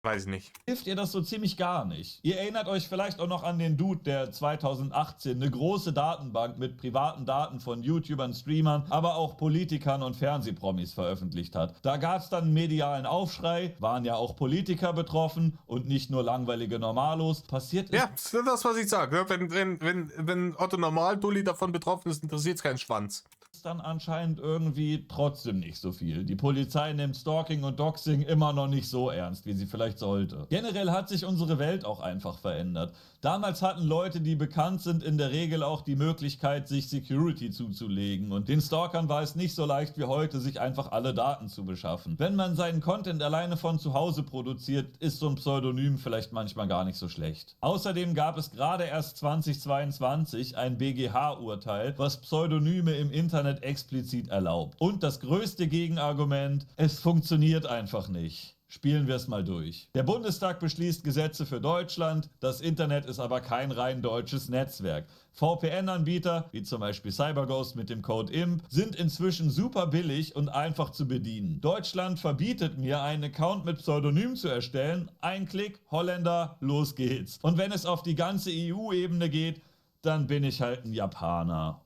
Weiß ich nicht. Hilft ihr das so ziemlich gar nicht. Ihr erinnert euch vielleicht auch noch an den Dude, der 2018 eine große Datenbank mit privaten Daten von YouTubern, Streamern, aber auch Politikern und Fernsehpromis veröffentlicht hat. Da gab es dann einen medialen Aufschrei, waren ja auch Politiker betroffen und nicht nur langweilige Normalos. Passiert ist... Ja, das ist das, was ich sage. Wenn Otto Normal-Dulli davon betroffen ist, interessiert es keinen Schwanz. Dann anscheinend irgendwie trotzdem nicht so viel. Die Polizei nimmt Stalking und Doxing immer noch nicht so ernst, wie sie vielleicht sollte. Generell hat sich unsere Welt auch einfach verändert. Damals hatten Leute, die bekannt sind, in der Regel auch die Möglichkeit, sich Security zuzulegen. Und den Stalkern war es nicht so leicht wie heute, sich einfach alle Daten zu beschaffen. Wenn man seinen Content alleine von zu Hause produziert, ist so ein Pseudonym vielleicht manchmal gar nicht so schlecht. Außerdem gab es gerade erst 2022 ein BGH-Urteil, was Pseudonyme im Internet explizit erlaubt. Und das größte Gegenargument, es funktioniert einfach nicht. Spielen wir es mal durch. Der Bundestag beschließt Gesetze für Deutschland, das Internet ist aber kein rein deutsches Netzwerk. VPN-Anbieter, wie zum Beispiel CyberGhost mit dem Code IMP, sind inzwischen super billig und einfach zu bedienen. Deutschland verbietet mir, einen Account mit Pseudonym zu erstellen. Ein Klick, Holländer, los geht's. Und wenn es auf die ganze EU-Ebene geht, dann bin ich halt ein Japaner.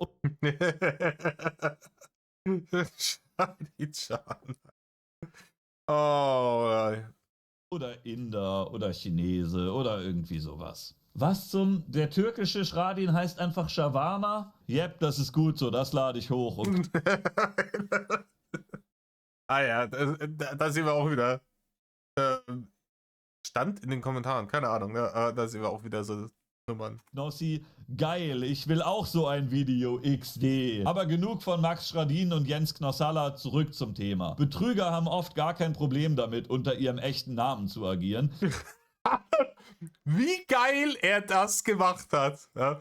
Oh. Oder Inder oder Chinese oder irgendwie sowas. Was zum... Der türkische Schradin heißt einfach Shawarma? Jep, das ist gut so, das lade ich hoch. Und ah ja, da sehen wir auch wieder. Stand in den Kommentaren, keine Ahnung. Da sehen wir auch wieder so Nummern. Knossi, geil, ich will auch so ein Video XD. Aber genug von Max Schradin und Jens Knossalla, zurück zum Thema. Betrüger haben oft gar kein Problem damit, unter ihrem echten Namen zu agieren. Wie geil er das gemacht hat. Ja.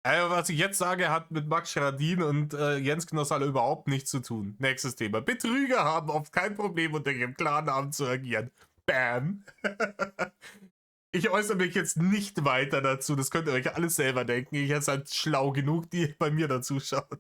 Also, was ich jetzt sage, hat mit Max Schradin und Jens Knossalla überhaupt nichts zu tun. Nächstes Thema. Betrüger haben oft kein Problem, unter ihrem Klarnamen zu agieren. Bam. Ich äußere mich jetzt nicht weiter dazu. Das könnt ihr euch alles selber denken. Ich seid schlau genug, die bei mir dazu schaut.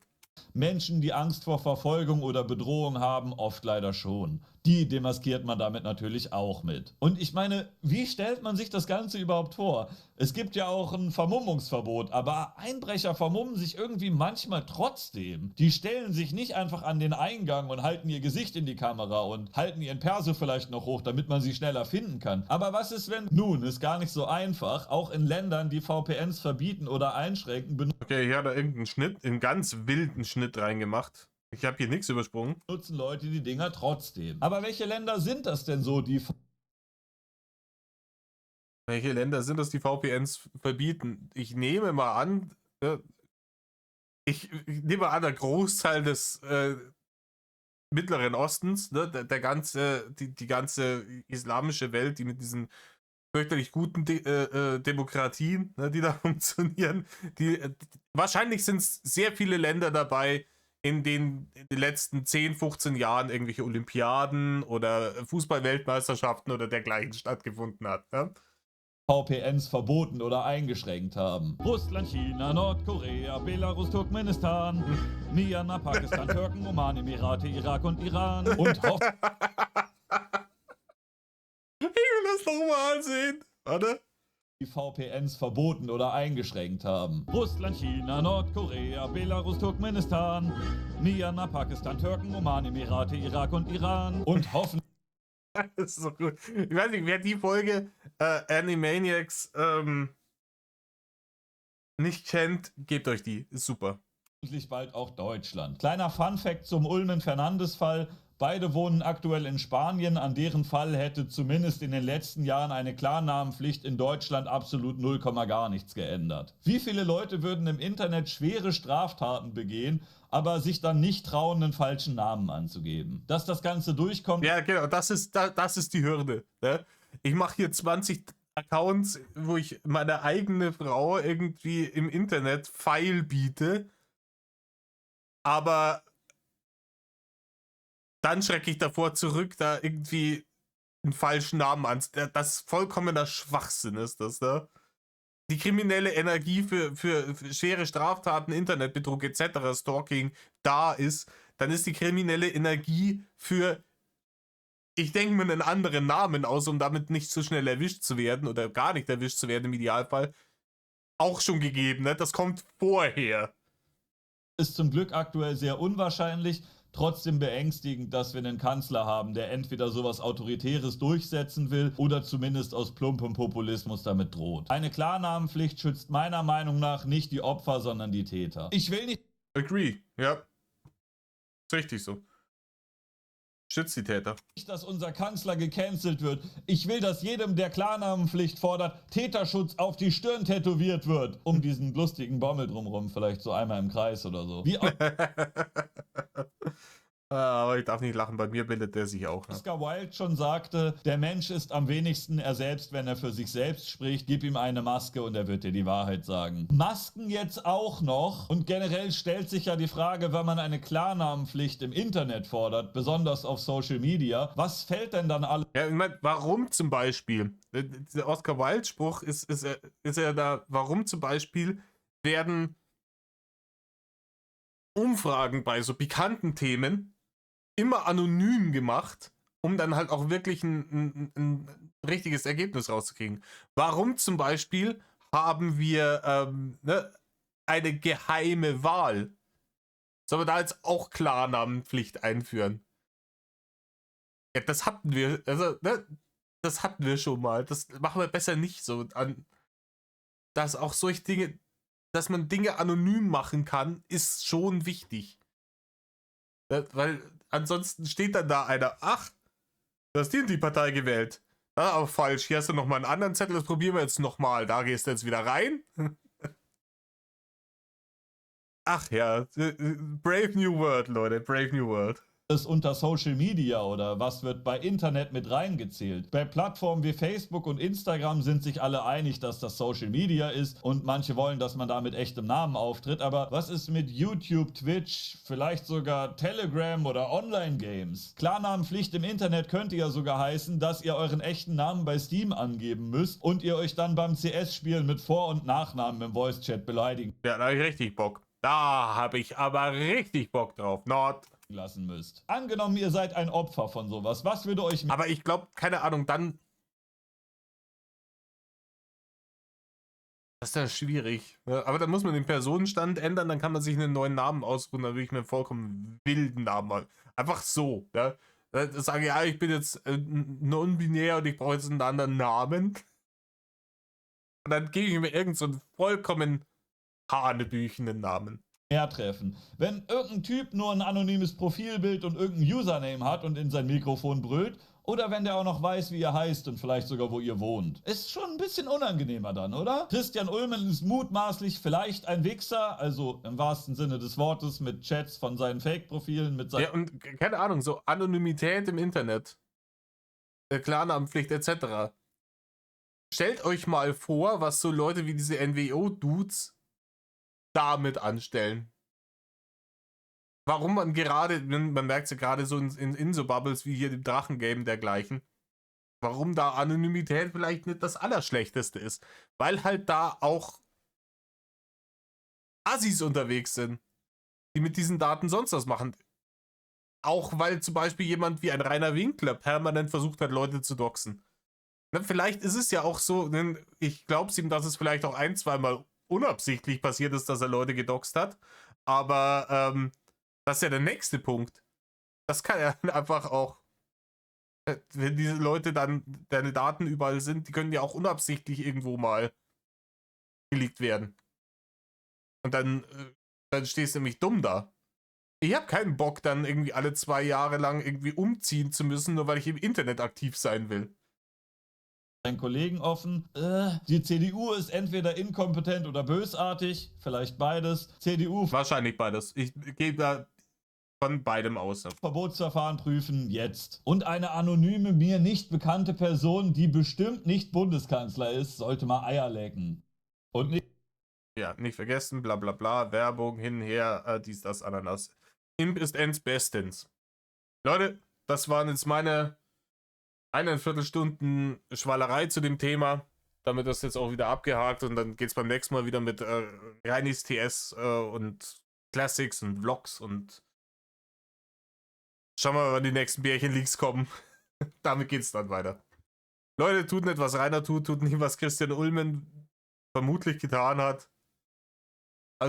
Menschen, die Angst vor Verfolgung oder Bedrohung haben, oft leider schon. Die demaskiert man damit natürlich auch mit. Und ich meine, wie stellt man sich das Ganze überhaupt vor? Es gibt ja auch ein Vermummungsverbot, aber Einbrecher vermummen sich irgendwie manchmal trotzdem. Die stellen sich nicht einfach an den Eingang und halten ihr Gesicht in die Kamera und halten ihren Perso vielleicht noch hoch, damit man sie schneller finden kann. Aber was ist, wenn... Nun, ist gar nicht so einfach. Auch in Ländern, die VPNs verbieten oder einschränken, Okay, hier hat er irgendeinen Schnitt, einen ganz wilden Schnitt reingemacht. Ich habe hier nichts übersprungen. Nutzen Leute die Dinger trotzdem. Aber welche Länder sind das denn so, die... Welche Länder sind das, die VPNs verbieten? Ich nehme mal an, ich nehme mal an, der Großteil des Mittleren Ostens, ne, die ganze islamische Welt, die mit diesen fürchterlich guten Demokratien, ne, die da funktionieren, wahrscheinlich sind es sehr viele Länder dabei, in den letzten 10, 15 Jahren irgendwelche Olympiaden oder Fußball-Weltmeisterschaften oder dergleichen stattgefunden hat. Ne? VPNs verboten oder eingeschränkt haben. Russland, China, Nordkorea, Belarus, Turkmenistan, Myanmar, Pakistan, Türken, Oman, Emirate, Irak und Iran und Ich will das nochmal sehen. Warte. Die VPNs verboten oder eingeschränkt haben. Russland, China, Nordkorea, Belarus, Turkmenistan, Myanmar, Pakistan, Türken, Oman, Emirate, Irak und Iran und hoffentlich... Das ist so gut. Ich weiß nicht, wer die Folge Animaniacs nicht kennt, gebt euch die. Ist super. bald auch Deutschland. Kleiner Funfact zum Ulmen-Fernandes-Fall. Beide wohnen aktuell in Spanien. An deren Fall hätte zumindest in den letzten Jahren eine Klarnamenpflicht in Deutschland absolut 0, gar nichts geändert. Wie viele Leute würden im Internet schwere Straftaten begehen, aber sich dann nicht trauen, einen falschen Namen anzugeben? Dass das Ganze durchkommt... Ja, genau, das ist die Hürde. Ne? Ich mache hier 20 Accounts, wo ich meine eigene Frau irgendwie im Internet Pfeil biete, aber dann schrecke ich davor zurück, da irgendwie einen falschen Namen an. Das vollkommener Schwachsinn ist das, ne? Die kriminelle Energie für schwere Straftaten, Internetbetrug etc., Stalking da ist, dann ist die kriminelle Energie für, ich denke mir einen anderen Namen aus, um damit nicht so schnell erwischt zu werden oder gar nicht erwischt zu werden im Idealfall, auch schon gegeben, ne? Das kommt vorher. Ist zum Glück aktuell sehr unwahrscheinlich. Trotzdem beängstigend, dass wir einen Kanzler haben, der entweder sowas Autoritäres durchsetzen will oder zumindest aus plumpem Populismus damit droht. Eine Klarnamenpflicht schützt meiner Meinung nach nicht die Opfer, sondern die Täter. Ich will nicht... Agree, ja. Ist richtig so. Schützt die Täter. Nicht, dass unser Kanzler gecancelt wird. Ich will, dass jedem, der Klarnamenpflicht fordert, Täterschutz auf die Stirn tätowiert wird. Um diesen lustigen Bommel drumherum, vielleicht so einmal im Kreis oder so. Wie Aber ich darf nicht lachen, bei mir bildet der sich auch. Ne? Oscar Wilde schon sagte, der Mensch ist am wenigsten er selbst, wenn er für sich selbst spricht. Gib ihm eine Maske und er wird dir die Wahrheit sagen. Masken jetzt auch noch. Und generell stellt sich ja die Frage, wenn man eine Klarnamenpflicht im Internet fordert, besonders auf Social Media, was fällt denn dann alles? Ja, ich meine, warum zum Beispiel? Der Oscar Wilde-Spruch ist ja da, warum zum Beispiel werden Umfragen bei so pikanten Themen immer anonym gemacht, um dann halt auch wirklich ein richtiges Ergebnis rauszukriegen. Warum zum Beispiel haben wir eine geheime Wahl? Sollen wir da jetzt auch Klarnamenpflicht einführen? Ja, das hatten wir, also, ne, das hatten wir schon mal. Das machen wir besser nicht so. Dass auch solche Dinge, dass man Dinge anonym machen kann, ist schon wichtig. Weil ansonsten steht dann da einer, ach, du hast die Partei gewählt. Ah, aber falsch. Hier hast du nochmal einen anderen Zettel. Das probieren wir jetzt nochmal. Da gehst du jetzt wieder rein. Ach ja. Brave New World, Leute. Brave New World. Ist unter Social Media oder was wird bei Internet mit reingezählt? Bei Plattformen wie Facebook und Instagram sind sich alle einig, dass das Social Media ist und manche wollen, dass man da mit echtem Namen auftritt. Aber was ist mit YouTube, Twitch, vielleicht sogar Telegram oder Online-Games? Klarnamenpflicht im Internet könnte ja sogar heißen, dass ihr euren echten Namen bei Steam angeben müsst und ihr euch dann beim CS-Spielen mit Vor- und Nachnamen im Voice-Chat beleidigen. Ja, da habe ich richtig Bock. Da habe ich aber richtig Bock drauf. Not. Lassen müsst. Angenommen, ihr seid ein Opfer von sowas. Was würde euch... Aber ich glaube, keine Ahnung, dann... Das ist ja schwierig. Aber dann muss man den Personenstand ändern, dann kann man sich einen neuen Namen ausruhen. Dann würde ich mir einen vollkommen wilden Namen machen. Einfach so. Ja? Sage ja, ich bin jetzt non-binär und ich brauche jetzt einen anderen Namen. Und dann gebe ich mir irgend so einen vollkommen hanebüchenden Namen. mehr treffen. Wenn irgendein Typ nur ein anonymes Profilbild und irgendein Username hat und in sein Mikrofon brüllt, oder wenn der auch noch weiß, wie ihr heißt und vielleicht sogar, wo ihr wohnt. Ist schon ein bisschen unangenehmer dann, oder? Christian Ulmen ist mutmaßlich vielleicht ein Wichser, also im wahrsten Sinne des Wortes, mit Chats von seinen Fake-Profilen, mit seinen... Ja, und keine Ahnung, so Anonymität im Internet, Klarnamenpflicht etc. Stellt euch mal vor, was so Leute wie diese NWO-Dudes damit anstellen. Warum man gerade, man merkt es ja gerade so in so Bubbles wie hier dem Drachengame dergleichen, warum da Anonymität vielleicht nicht das Allerschlechteste ist. Weil halt da auch Assis unterwegs sind, die mit diesen Daten sonst was machen. Auch weil zum Beispiel jemand wie ein Rainer Winkler permanent versucht hat, Leute zu doxen. Vielleicht ist es ja auch so, ich glaube es ihm, dass es vielleicht auch ein-, zweimal unabsichtlich passiert ist, dass er Leute gedoxt hat. Aber das ist ja der nächste Punkt. Das kann ja einfach auch, wenn diese Leute dann, deine Daten überall sind, die können ja auch unabsichtlich irgendwo mal geleakt werden. Und dann stehst du nämlich dumm da. Ich habe keinen Bock, dann irgendwie alle 2 Jahre lang irgendwie umziehen zu müssen, nur weil ich im Internet aktiv sein will. seinen Kollegen offen. Die CDU ist entweder inkompetent oder bösartig, vielleicht beides. CDU wahrscheinlich beides. Ich gehe da von beidem aus. Verbotsverfahren prüfen jetzt. Und eine anonyme, mir nicht bekannte Person, die bestimmt nicht Bundeskanzler ist, sollte mal Eier lecken. Und nicht... Ja, nicht vergessen, bla bla bla, Werbung, hin, her, dies, das, Ananas. Imp ist ends bestens. Leute, das waren jetzt meine 1,25 Stunden Schwalerei zu dem Thema. Damit ist jetzt auch wieder abgehakt und dann geht es beim nächsten Mal wieder mit Reinis TS und Classics und Vlogs und schauen wir mal, wann die nächsten Bärchen-Leaks kommen. Damit geht's dann weiter. Leute, tut nicht, was Rainer tut nicht, was Christian Ulmen vermutlich getan hat.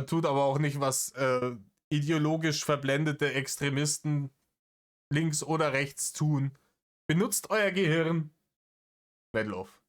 Tut aber auch nicht, was ideologisch verblendete Extremisten links oder rechts tun. Benutzt euer Gehirn. Medlov.